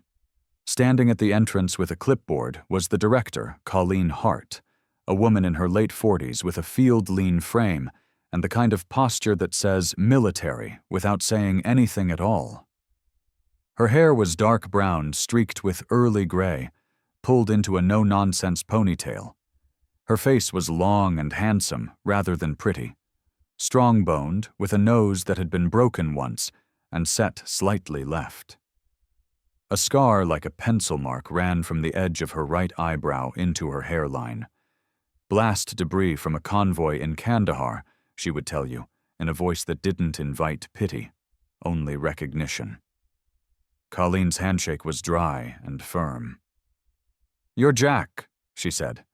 Standing at the entrance with a clipboard was the director, Colleen Hart, a woman in her late 40s with a field-lean frame and the kind of posture that says military without saying anything at all. Her hair was dark brown streaked with early gray, pulled into a no-nonsense ponytail. Her face was long and handsome rather than pretty, strong-boned with a nose that had been broken once and set slightly left. A scar like a pencil mark ran from the edge of her right eyebrow into her hairline. Blast debris from a convoy in Kandahar, she would tell you, in a voice that didn't invite pity, only recognition. Colleen's handshake was dry and firm. "You're Jack," she said,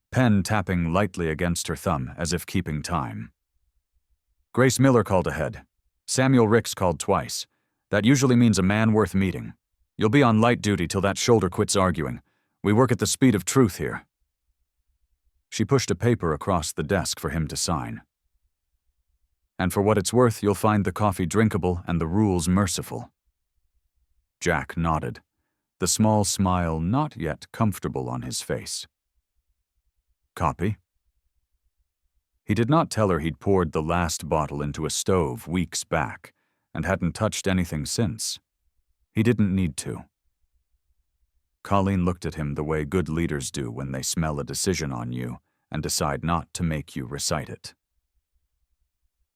pen tapping lightly against her thumb as if keeping time. "Grace Miller called ahead. Samuel Ricks called twice. That usually means a man worth meeting. You'll be on light duty till that shoulder quits arguing. We work at the speed of truth here." She pushed a paper across the desk for him to sign. "And for what it's worth, you'll find the coffee drinkable and the rules merciful." Jack nodded, the small smile not yet comfortable on his face. "Copy?" He did not tell her he'd poured the last bottle into a stove weeks back and hadn't touched anything since. He didn't need to. Colleen looked at him the way good leaders do when they smell a decision on you and decide not to make you recite it.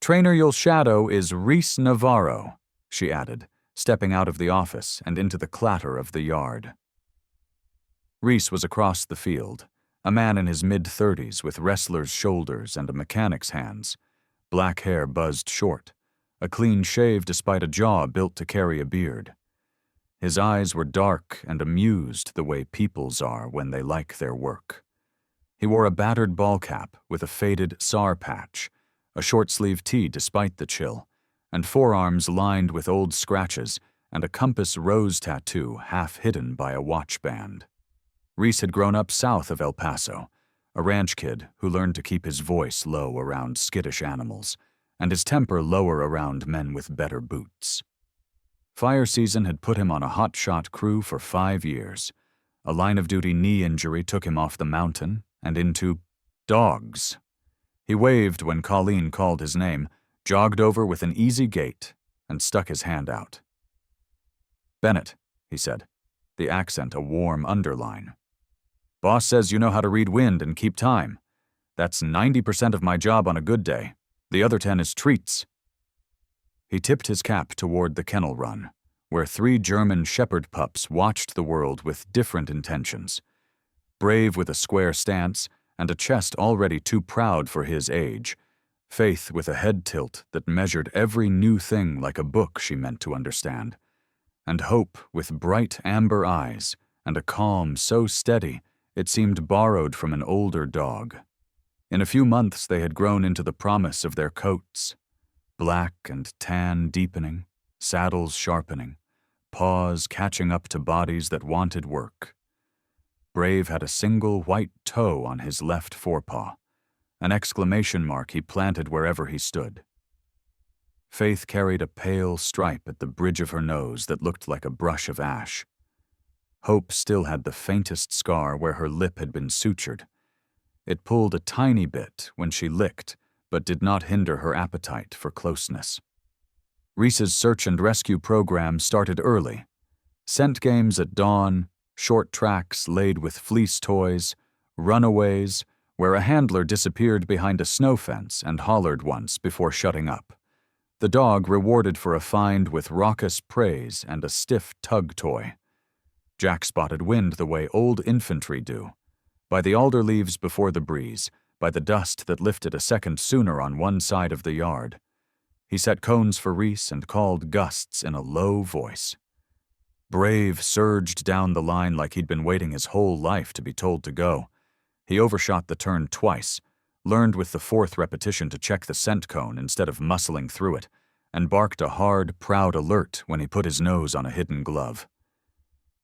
"Trainer you'll shadow is Reese Navarro," she added, stepping out of the office and into the clatter of the yard. Reese was across the field, a man in his mid-30s with wrestler's shoulders and a mechanic's hands, black hair buzzed short, a clean shave despite a jaw built to carry a beard. His eyes were dark and amused the way people's are when they like their work. He wore a battered ball cap with a faded SAR patch, a short-sleeved tee despite the chill, and forearms lined with old scratches and a compass rose tattoo half hidden by a watch band. Reese had grown up south of El Paso, a ranch kid who learned to keep his voice low around skittish animals, and his temper lower around men with better boots. Fire season had put him on a hot-shot crew for 5 years. A line-of-duty knee injury took him off the mountain and into dogs. He waved when Colleen called his name, jogged over with an easy gait, and stuck his hand out. "Bennett," he said, the accent a warm underline. "Boss says you know how to read wind and keep time. That's 90% of my job on a good day. The other 10 is treats." He tipped his cap toward the kennel run, where 3 German shepherd pups watched the world with different intentions, Brave with a square stance and a chest already too proud for his age. Faith with a head tilt that measured every new thing like a book she meant to understand. And Hope with bright amber eyes and a calm so steady it seemed borrowed from an older dog. In a few months they had grown into the promise of their coats. Black and tan deepening, saddles sharpening, paws catching up to bodies that wanted work. Brave had a single white toe on his left forepaw, an exclamation mark he planted wherever he stood. Faith carried a pale stripe at the bridge of her nose that looked like a brush of ash. Hope still had the faintest scar where her lip had been sutured. It pulled a tiny bit when she licked, but did not hinder her appetite for closeness. Reese's search and rescue program started early. Scent games at dawn, short tracks laid with fleece toys, runaways, where a handler disappeared behind a snow fence and hollered once before shutting up. The dog rewarded for a find with raucous praise and a stiff tug toy. Jack spotted wind the way old infantry do, by the alder leaves before the breeze, by the dust that lifted a second sooner on one side of the yard. He set cones for Reese and called gusts in a low voice. Brave surged down the line like he'd been waiting his whole life to be told to go. He overshot the turn twice, learned with the fourth repetition to check the scent cone instead of muscling through it, and barked a hard, proud alert when he put his nose on a hidden glove.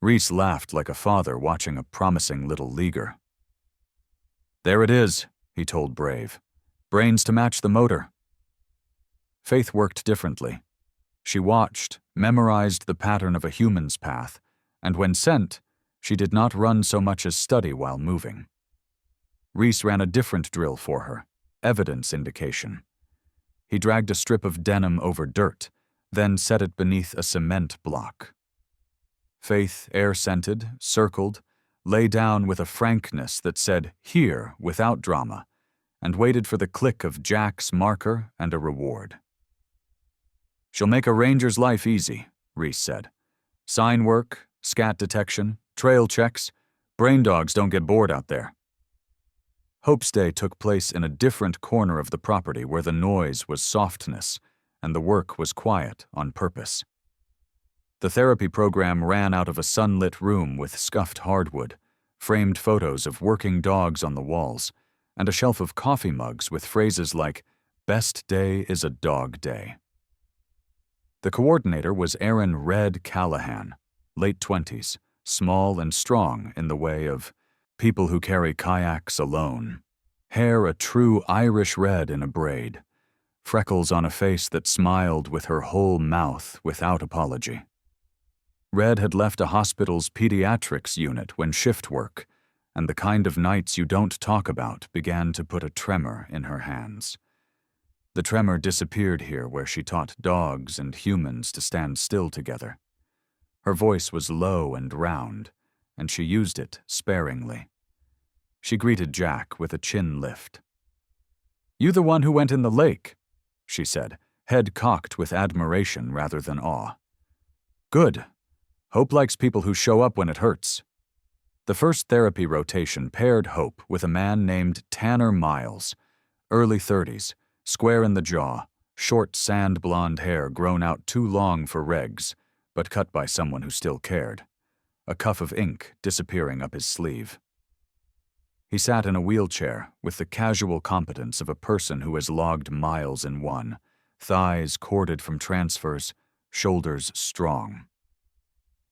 Reese laughed like a father watching a promising little leaguer. "There it is," he told Brave. "Brains to match the motor." Faith worked differently. She watched, memorized the pattern of a human's path, and when sent, she did not run so much as study while moving. Reese ran a different drill for her, evidence indication. He dragged a strip of denim over dirt, then set it beneath a cement block. Faith air-scented, circled, lay down with a frankness that said, "Here," without drama, and waited for the click of Jack's marker and a reward. "She'll make a ranger's life easy," Reese said. "Sign work, scat detection, trail checks. Brain dogs don't get bored out there." Hope's day took place in a different corner of the property where the noise was softness and the work was quiet on purpose. The therapy program ran out of a sunlit room with scuffed hardwood, framed photos of working dogs on the walls, and a shelf of coffee mugs with phrases like, "Best day is a dog day." The coordinator was Aaron Red Callahan, late 20s, small and strong in the way of people who carry kayaks alone. Hair a true Irish red in a braid, freckles on a face that smiled with her whole mouth without apology. Red had left a hospital's pediatrics unit when shift work, and the kind of nights you don't talk about began to put a tremor in her hands. The tremor disappeared here where she taught dogs and humans to stand still together. Her voice was low and round, and she used it sparingly. She greeted Jack with a chin lift. "You the one who went in the lake?" she said, head cocked with admiration rather than awe. "Good. Hope likes people who show up when it hurts." The first therapy rotation paired Hope with a man named Tanner Miles, early 30s, square in the jaw, short sand blonde hair grown out too long for regs, but cut by someone who still cared, a cuff of ink disappearing up his sleeve. He sat in a wheelchair with the casual competence of a person who has logged miles in one, thighs corded from transfers, shoulders strong.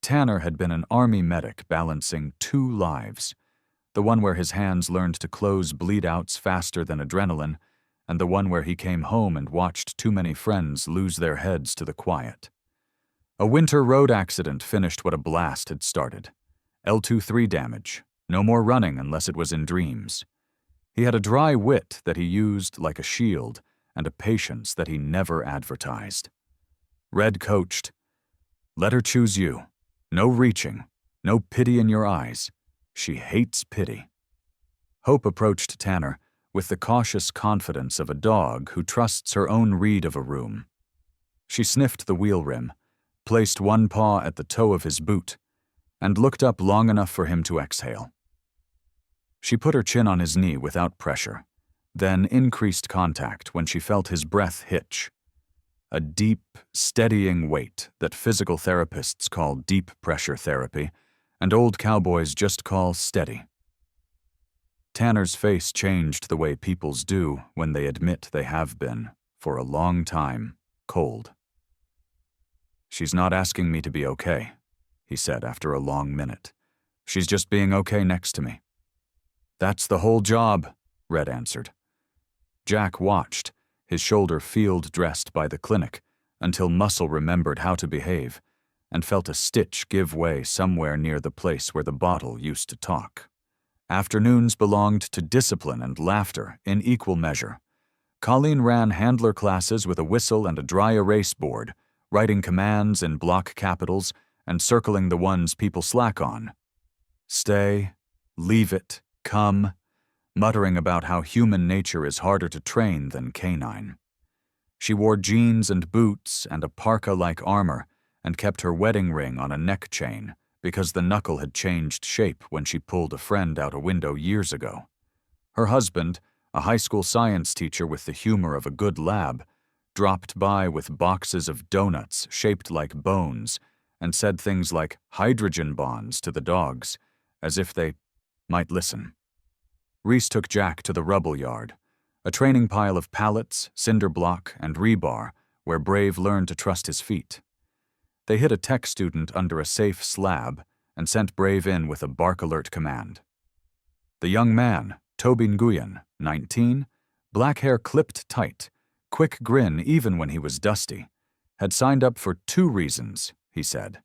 Tanner had been an army medic balancing two lives, the one where his hands learned to close bleed-outs faster than adrenaline, and the one where he came home and watched too many friends lose their heads to the quiet. A winter road accident finished what a blast had started. L23 damage, no more running unless it was in dreams. He had a dry wit that he used like a shield and a patience that he never advertised. Red coached, "Let her choose you. No reaching, no pity in your eyes. She hates pity." Hope approached Tanner with the cautious confidence of a dog who trusts her own read of a room. She sniffed the wheel rim, placed one paw at the toe of his boot, and looked up long enough for him to exhale. She put her chin on his knee without pressure, then increased contact when she felt his breath hitch. A deep, steadying weight that physical therapists call deep pressure therapy and old cowboys just call steady. Tanner's face changed the way people's do when they admit they have been, for a long time, cold. "She's not asking me to be okay," he said after a long minute. "She's just being okay next to me." "That's the whole job," Red answered. Jack watched, his shoulder field-dressed by the clinic, until muscle remembered how to behave, and felt a stitch give way somewhere near the place where the bottle used to talk. Afternoons belonged to discipline and laughter in equal measure. Colleen ran handler classes with a whistle and a dry erase board, writing commands in block capitals and circling the ones people slack on. Stay, leave it, come, muttering about how human nature is harder to train than canine. She wore jeans and boots and a parka-like armor and kept her wedding ring on a neck chain because the knuckle had changed shape when she pulled a friend out a window years ago. Her husband, a high school science teacher with the humor of a good lab, dropped by with boxes of donuts shaped like bones and said things like hydrogen bonds to the dogs, as if they might listen. Reese took Jack to the rubble yard, a training pile of pallets, cinder block, and rebar where Brave learned to trust his feet. They hid a tech student under a safe slab and sent Brave in with a bark alert command. The young man, Tobin Nguyen, 19, black hair clipped tight, quick grin even when he was dusty, had signed up for 2 reasons, he said.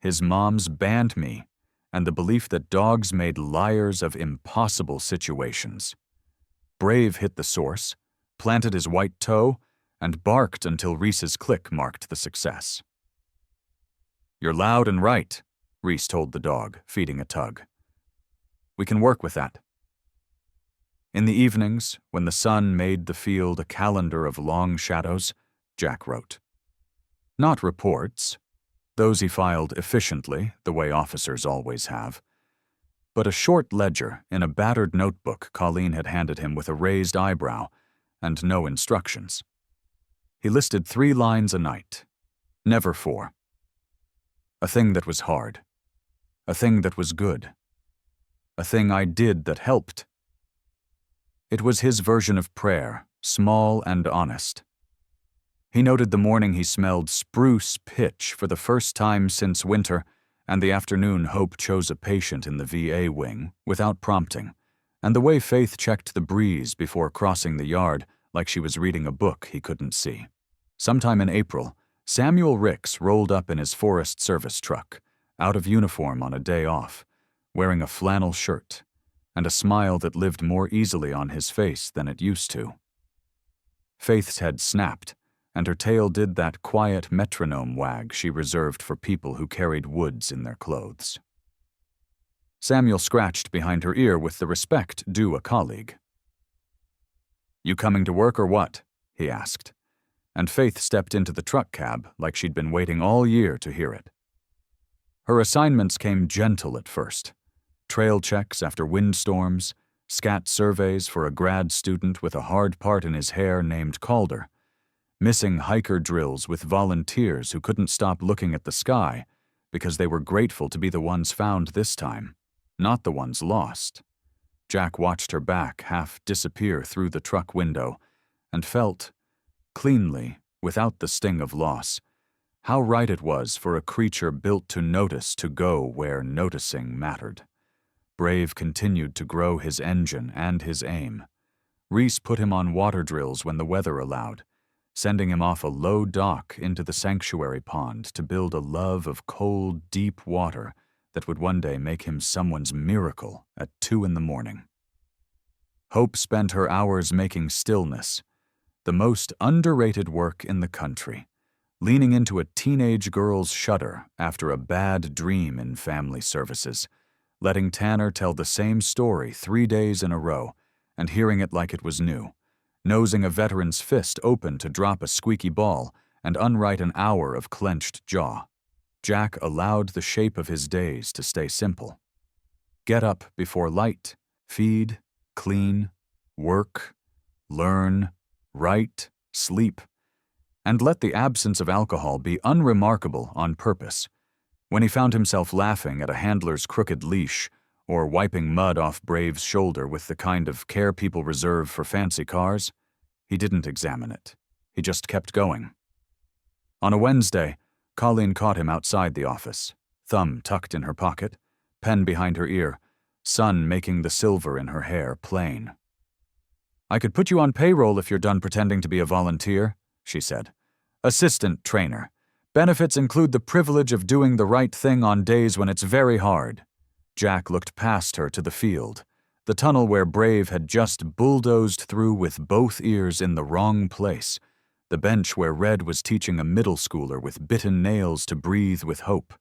His mom's banned me, and the belief that dogs made liars of impossible situations. Brave hit the source, planted his white toe, and barked until Reese's click marked the success. "You're loud and right," Reese told the dog, feeding a tug. "We can work with that." In the evenings, when the sun made the field a calendar of long shadows, Jack wrote. Not reports. Those he filed efficiently, the way officers always have. But a short ledger in a battered notebook Colleen had handed him with a raised eyebrow and no instructions. He listed 3 lines a night, never 4. A thing that was hard. A thing that was good. A thing I did that helped. It was his version of prayer, small and honest. He noted the morning he smelled spruce pitch for the first time since winter, and the afternoon Hope chose a patient in the VA wing without prompting, and the way Faith checked the breeze before crossing the yard like she was reading a book he couldn't see. Sometime in April, Samuel Ricks rolled up in his Forest Service truck, out of uniform on a day off, wearing a flannel shirt, and a smile that lived more easily on his face than it used to. Faith's head snapped, and her tail did that quiet metronome wag she reserved for people who carried woods in their clothes. Samuel scratched behind her ear with the respect due a colleague. "You coming to work or what?" he asked, and Faith stepped into the truck cab like she'd been waiting all year to hear it. Her assignments came gentle at first. Trail checks after windstorms, scat surveys for a grad student with a hard part in his hair named Calder, missing hiker drills with volunteers who couldn't stop looking at the sky because they were grateful to be the ones found this time, not the ones lost. Jack watched her back half disappear through the truck window and felt, cleanly, without the sting of loss, how right it was for a creature built to notice to go where noticing mattered. Brave continued to grow his engine and his aim. Reese put him on water drills when the weather allowed, sending him off a low dock into the sanctuary pond to build a love of cold, deep water that would one day make him someone's miracle at 2 a.m. Hope spent her hours making stillness, the most underrated work in the country, leaning into a teenage girl's shudder after a bad dream in family services, letting Tanner tell the same story 3 days in a row and hearing it like it was new, nosing a veteran's fist open to drop a squeaky ball and unwrite an hour of clenched jaw. Jack allowed the shape of his days to stay simple. Get up before light, Feed, clean, work, learn, write, sleep, and let the absence of alcohol be unremarkable on purpose. When he found himself laughing at a handler's crooked leash or wiping mud off Brave's shoulder with the kind of care people reserve for fancy cars, he didn't examine it. He just kept going. On a Wednesday, Colleen caught him outside the office, thumb tucked in her pocket, pen behind her ear, sun making the silver in her hair plain. "I could put you on payroll if you're done pretending to be a volunteer," she said. "Assistant trainer. Benefits include the privilege of doing the right thing on days when it's very hard." Jack looked past her to the field, the tunnel where Brave had just bulldozed through with both ears in the wrong place, the bench where Red was teaching a middle schooler with bitten nails to breathe with hope,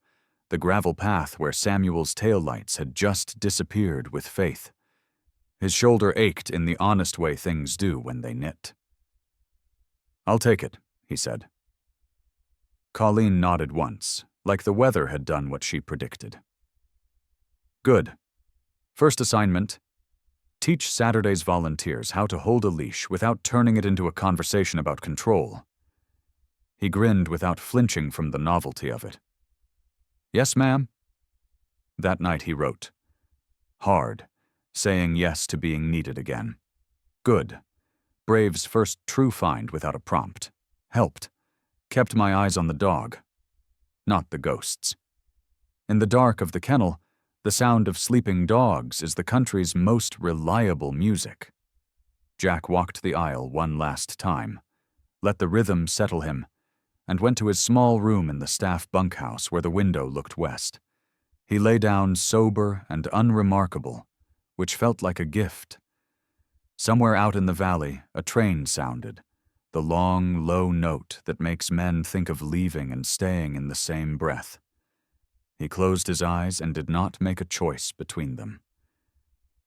the gravel path where Samuel's taillights had just disappeared with Faith. His shoulder ached in the honest way things do when they knit. "I'll take it," he said. Colleen nodded once, like the weather had done what she predicted. "Good. First assignment, teach Saturday's volunteers how to hold a leash without turning it into a conversation about control." He grinned without flinching from the novelty of it. "Yes, ma'am." That night he wrote. Hard, saying yes to being needed again. Good. Brave's first true find without a prompt. Helped. Kept my eyes on the dog. Not the ghosts. In the dark of the kennel, the sound of sleeping dogs is the country's most reliable music. Jack walked the aisle one last time, let the rhythm settle him, and went to his small room in the staff bunkhouse where the window looked west. He lay down sober and unremarkable, which felt like a gift. Somewhere out in the valley, a train sounded, the long, low note that makes men think of leaving and staying in the same breath. He closed his eyes and did not make a choice between them.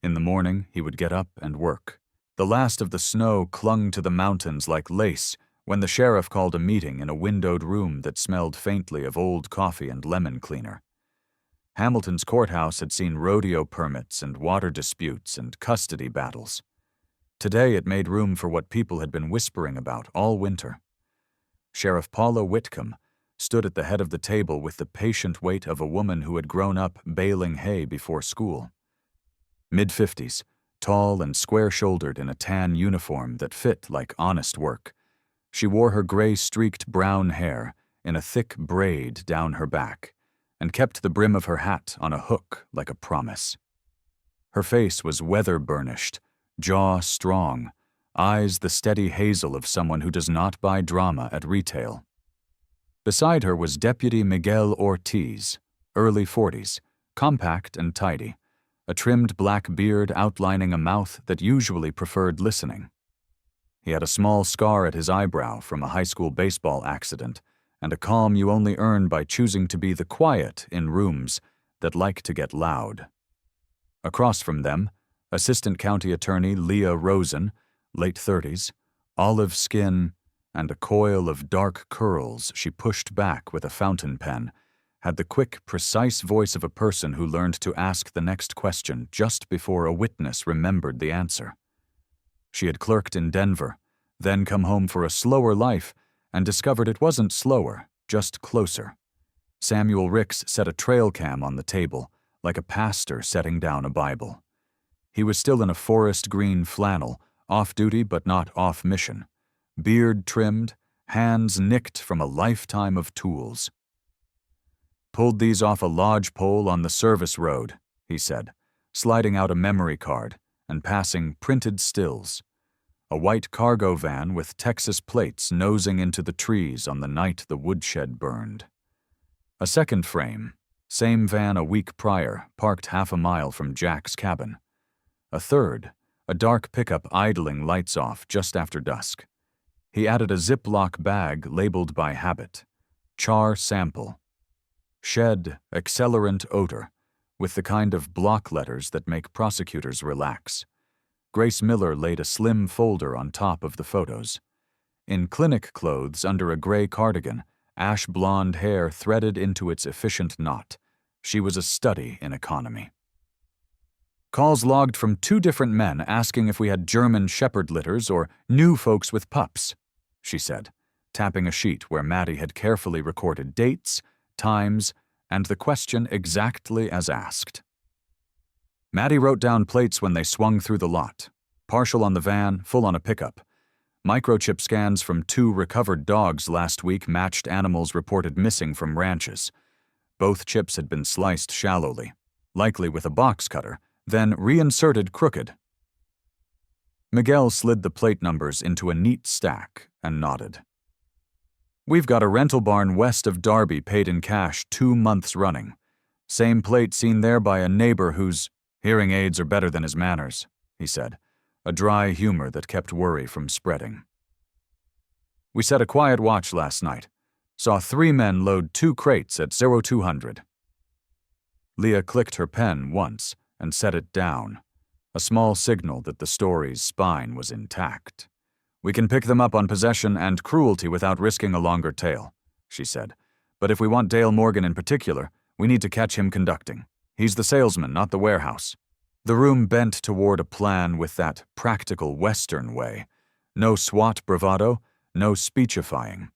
In the morning, he would get up and work. The last of the snow clung to the mountains like lace when the sheriff called a meeting in a windowed room that smelled faintly of old coffee and lemon cleaner. Hamilton's courthouse had seen rodeo permits and water disputes and custody battles. Today it made room for what people had been whispering about all winter. Sheriff Paula Whitcomb stood at the head of the table with the patient weight of a woman who had grown up baling hay before school. Mid-50s, tall and square-shouldered in a tan uniform that fit like honest work, she wore her gray-streaked brown hair in a thick braid down her back and kept the brim of her hat on a hook like a promise. Her face was weather-burnished, jaw strong, eyes the steady hazel of someone who does not buy drama at retail. Beside her was Deputy Miguel Ortiz, early 40s, compact and tidy, a trimmed black beard outlining a mouth that usually preferred listening. He had a small scar at his eyebrow from a high school baseball accident and a calm you only earn by choosing to be the quiet in rooms that like to get loud. Across from them, Assistant County Attorney Leah Rosen, late 30s, olive skin, and a coil of dark curls she pushed back with a fountain pen, had the quick, precise voice of a person who learned to ask the next question just before a witness remembered the answer. She had clerked in Denver, then come home for a slower life, and discovered it wasn't slower, just closer. Samuel Ricks set a trail cam on the table, like a pastor setting down a Bible. He was still in a forest green flannel, off-duty but not off-mission. Beard trimmed, hands nicked from a lifetime of tools. "Pulled these off a lodge pole on the service road," he said, sliding out a memory card and passing printed stills. A white cargo van with Texas plates nosing into the trees on the night the woodshed burned. A second frame, same van a week prior, parked half a mile from Jack's cabin. A third, a dark pickup idling lights off just after dusk. He added a Ziploc bag labeled by habit, char sample. Shed, accelerant odor, with the kind of block letters that make prosecutors relax. Grace Miller laid a slim folder on top of the photos. In clinic clothes under a gray cardigan, ash blonde hair threaded into its efficient knot, she was a study in economy. Calls logged from 2 different men asking if we had German shepherd litters or new folks with pups, she said, tapping a sheet where Maddie had carefully recorded dates, times, and the question exactly as asked. Maddie wrote down plates when they swung through the lot, partial on the van, full on a pickup. Microchip scans from 2 recovered dogs last week matched animals reported missing from ranches. Both chips had been sliced shallowly, likely with a box cutter, then reinserted crooked. Miguel slid the plate numbers into a neat stack and nodded. We've got a rental barn west of Darby paid in cash 2 months running. Same plate seen there by a neighbor whose hearing aids are better than his manners, he said, a dry humor that kept worry from spreading. We set a quiet watch last night. Saw 3 men load 2 crates at 0200. Leah clicked her pen once and set it down, a small signal that the story's spine was intact. We can pick them up on possession and cruelty without risking a longer tale, she said. But if we want Dale Morgan in particular, we need to catch him conducting. He's the salesman, not the warehouse. The room bent toward a plan with that practical Western way. No SWAT bravado, no speechifying.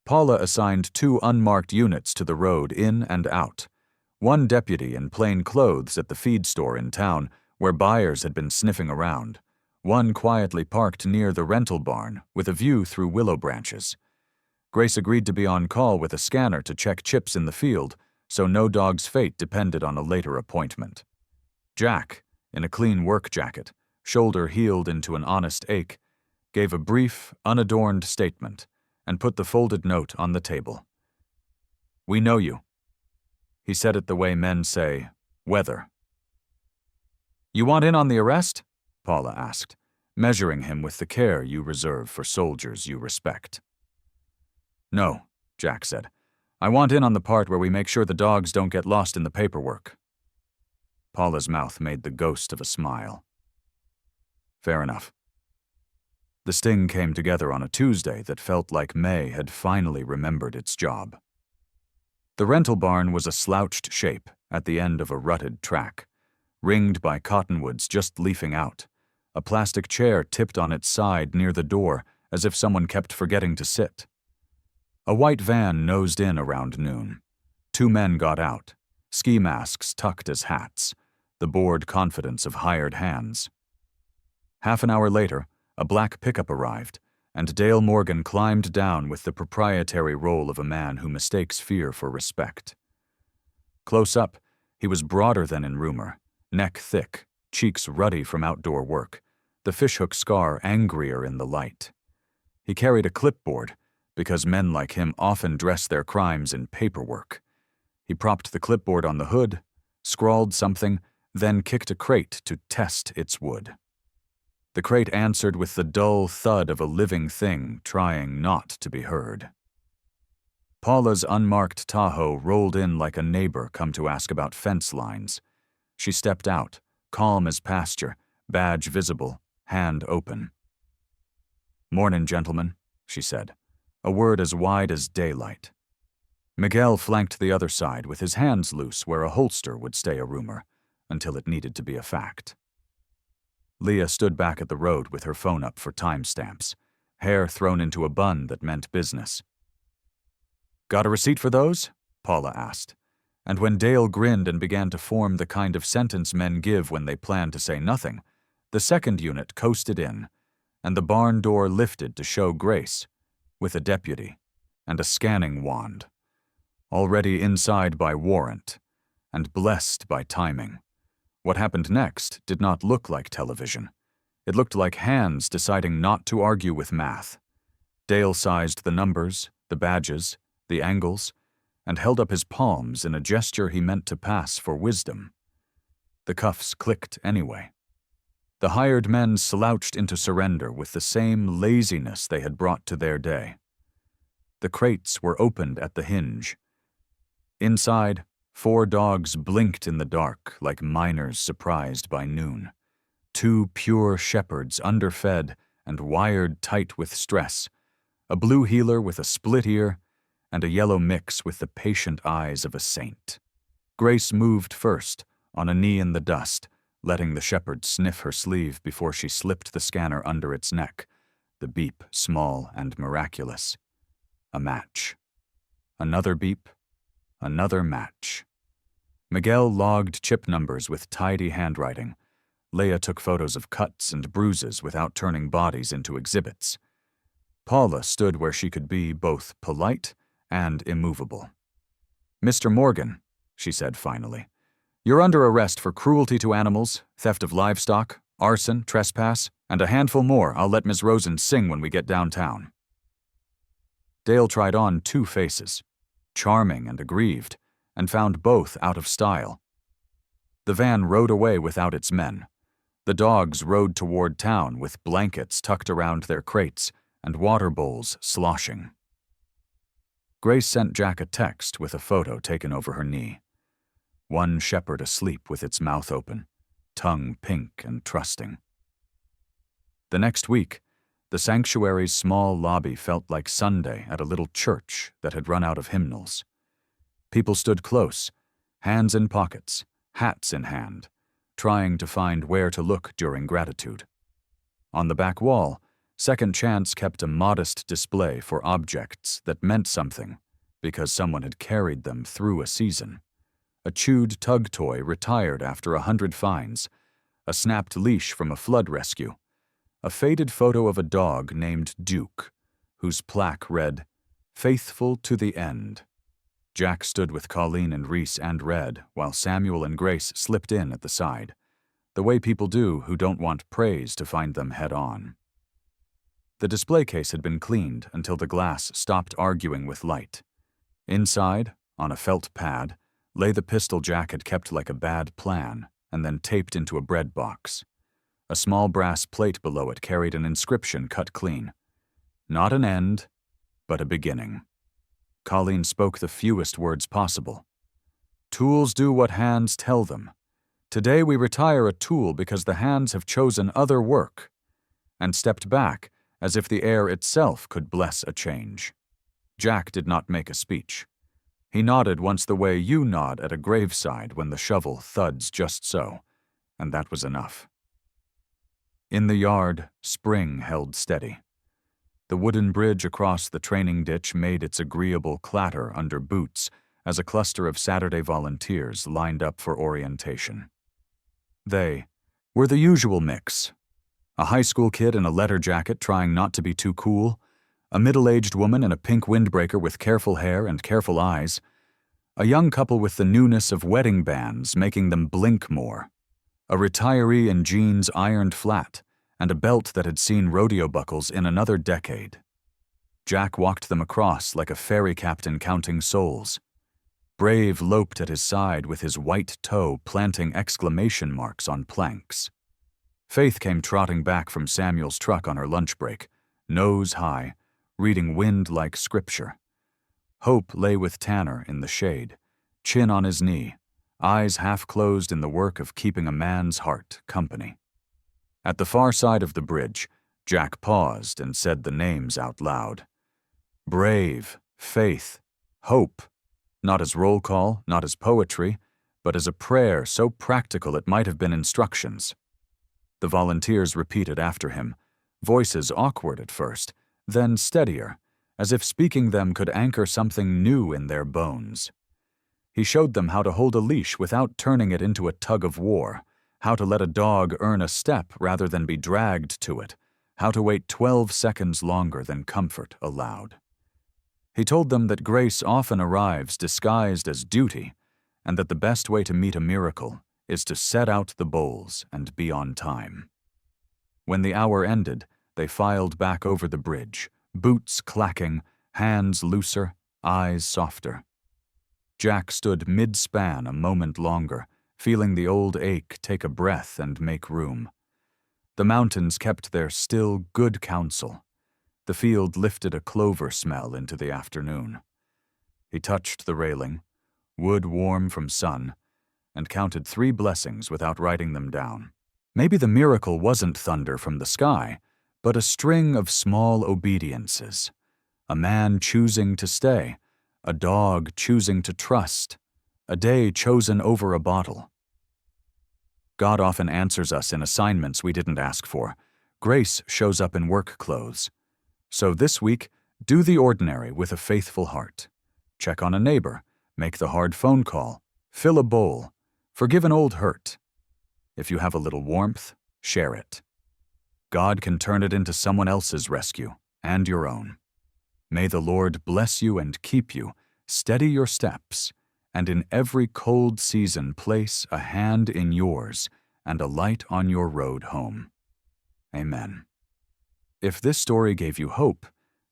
Paula assigned 2 unmarked units to the road in and out. 1 deputy in plain clothes at the feed store in town, where buyers had been sniffing around. 1 quietly parked near the rental barn, with a view through willow branches. Grace agreed to be on call with a scanner to check chips in the field, so no dog's fate depended on a later appointment. Jack, in a clean work jacket, shoulder healed into an honest ache, gave a brief, unadorned statement and put the folded note on the table. We know you. He said it the way men say, weather. You want in on the arrest? Paula asked, measuring him with the care you reserve for soldiers you respect. No, Jack said. I want in on the part where we make sure the dogs don't get lost in the paperwork. Paula's mouth made the ghost of a smile. Fair enough. The sting came together on a Tuesday that felt like May had finally remembered its job. The rental barn was a slouched shape at the end of a rutted track, ringed by cottonwoods just leafing out, a plastic chair tipped on its side near the door as if someone kept forgetting to sit. A white van nosed in around noon. 2 men got out, ski masks tucked as hats, the bored confidence of hired hands. Half an hour later, a black pickup arrived, and Dale Morgan climbed down with the proprietary roll of a man who mistakes fear for respect. Close up, he was broader than in rumor, neck thick, cheeks ruddy from outdoor work, the fishhook scar angrier in the light. He carried a clipboard, because men like him often dress their crimes in paperwork. He propped the clipboard on the hood, scrawled something, then kicked a crate to test its wood. The crate answered with the dull thud of a living thing trying not to be heard. Paula's unmarked Tahoe rolled in like a neighbor come to ask about fence lines. She stepped out, calm as pasture, badge visible, hand open. Mornin', gentlemen, she said, a word as wide as daylight. Miguel flanked the other side with his hands loose where a holster would stay a rumor, until it needed to be a fact. Leah stood back at the road with her phone up for timestamps, hair thrown into a bun that meant business. Got a receipt for those? Paula asked, and when Dale grinned and began to form the kind of sentence men give when they plan to say nothing, the second unit coasted in, and the barn door lifted to show Grace, with a deputy, and a scanning wand, already inside by warrant, and blessed by timing. What happened next did not look like television. It looked like hands deciding not to argue with math. Dale sized the numbers, the badges, the angles, and held up his palms in a gesture he meant to pass for wisdom. The cuffs clicked anyway. The hired men slouched into surrender with the same laziness they had brought to their day. The crates were opened at the hinge. Inside, 4 dogs blinked in the dark like miners surprised by noon. 2 pure shepherds underfed and wired tight with stress, a blue heeler with a split ear, and a yellow mix with the patient eyes of a saint. Grace moved first, on a knee in the dust, letting the shepherd sniff her sleeve before she slipped the scanner under its neck, the beep small and miraculous. A match. Another beep. Another match. Miguel logged chip numbers with tidy handwriting. Leia took photos of cuts and bruises without turning bodies into exhibits. Paula stood where she could be both polite and immovable. "Mr. Morgan," she said finally, "you're under arrest for cruelty to animals, theft of livestock, arson, trespass, and a handful more I'll let Ms. Rosen sing when we get downtown." Dale tried on 2 faces, charming and aggrieved, and found both out of style. The van rode away without its men. The dogs rode toward town with blankets tucked around their crates and water bowls sloshing. Grace sent Jack a text with a photo taken over her knee. One shepherd asleep with its mouth open, tongue pink and trusting. The next week, the sanctuary's small lobby felt like Sunday at a little church that had run out of hymnals. People stood close, hands in pockets, hats in hand, trying to find where to look during gratitude. On the back wall, Second Chance kept a modest display for objects that meant something because someone had carried them through a season. A chewed tug toy retired after 100 fines, a snapped leash from a flood rescue, a faded photo of a dog named Duke, whose plaque read, "Faithful to the End." Jack stood with Colleen and Reese and read, while Samuel and Grace slipped in at the side, the way people do who don't want praise to find them head on. The display case had been cleaned until the glass stopped arguing with light. Inside, on a felt pad, lay the pistol Jack had kept like a bad plan and then taped into a bread box. A small brass plate below it carried an inscription cut clean. Not an end, but a beginning. Colleen spoke the fewest words possible. "Tools do what hands tell them. Today we retire a tool because the hands have chosen other work," and stepped back as if the air itself could bless a change. Jack did not make a speech. He nodded once the way you nod at a graveside when the shovel thuds just so, and that was enough. In the yard, spring held steady. The wooden bridge across the training ditch made its agreeable clatter under boots as a cluster of Saturday volunteers lined up for orientation. They were the usual mix. A high school kid in a leather jacket trying not to be too cool, a middle-aged woman in a pink windbreaker with careful hair and careful eyes, a young couple with the newness of wedding bands making them blink more, a retiree in jeans ironed flat, and a belt that had seen rodeo buckles in another decade. Jack walked them across like a ferry captain counting souls. Brave loped at his side with his white toe planting exclamation marks on planks. Faith came trotting back from Samuel's truck on her lunch break, nose high, reading wind-like scripture. Hope lay with Tanner in the shade, chin on his knee, eyes half closed in the work of keeping a man's heart company. At the far side of the bridge, Jack paused and said the names out loud. Brave, Faith, Hope, not as roll call, not as poetry, but as a prayer so practical it might have been instructions. The volunteers repeated after him, voices awkward at first, then steadier, as if speaking them could anchor something new in their bones. He showed them how to hold a leash without turning it into a tug of war, how to let a dog earn a step rather than be dragged to it, how to wait 12 seconds longer than comfort allowed. He told them that grace often arrives disguised as duty, and that the best way to meet a miracle is to set out the bowls and be on time. When the hour ended, they filed back over the bridge, boots clacking, hands looser, eyes softer. Jack stood mid-span a moment longer, feeling the old ache take a breath and make room. The mountains kept their still good counsel. The field lifted a clover smell into the afternoon. He touched the railing, wood warm from sun, and counted 3 blessings without writing them down. Maybe the miracle wasn't thunder from the sky, but a string of small obediences. A man choosing to stay, a dog choosing to trust, a day chosen over a bottle. God often answers us in assignments we didn't ask for. Grace shows up in work clothes. So this week, do the ordinary with a faithful heart. Check on a neighbor, make the hard phone call, fill a bowl, forgive an old hurt. If you have a little warmth, share it. God can turn it into someone else's rescue and your own. May the Lord bless you and keep you, steady your steps, and in every cold season place a hand in yours and a light on your road home. Amen. If this story gave you hope,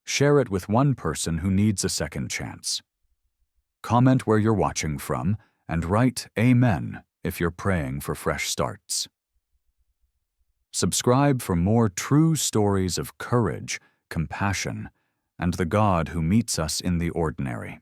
share it with one person who needs a second chance. Comment where you're watching from and write Amen if you're praying for fresh starts. Subscribe for more true stories of courage, compassion, and the God who meets us in the ordinary.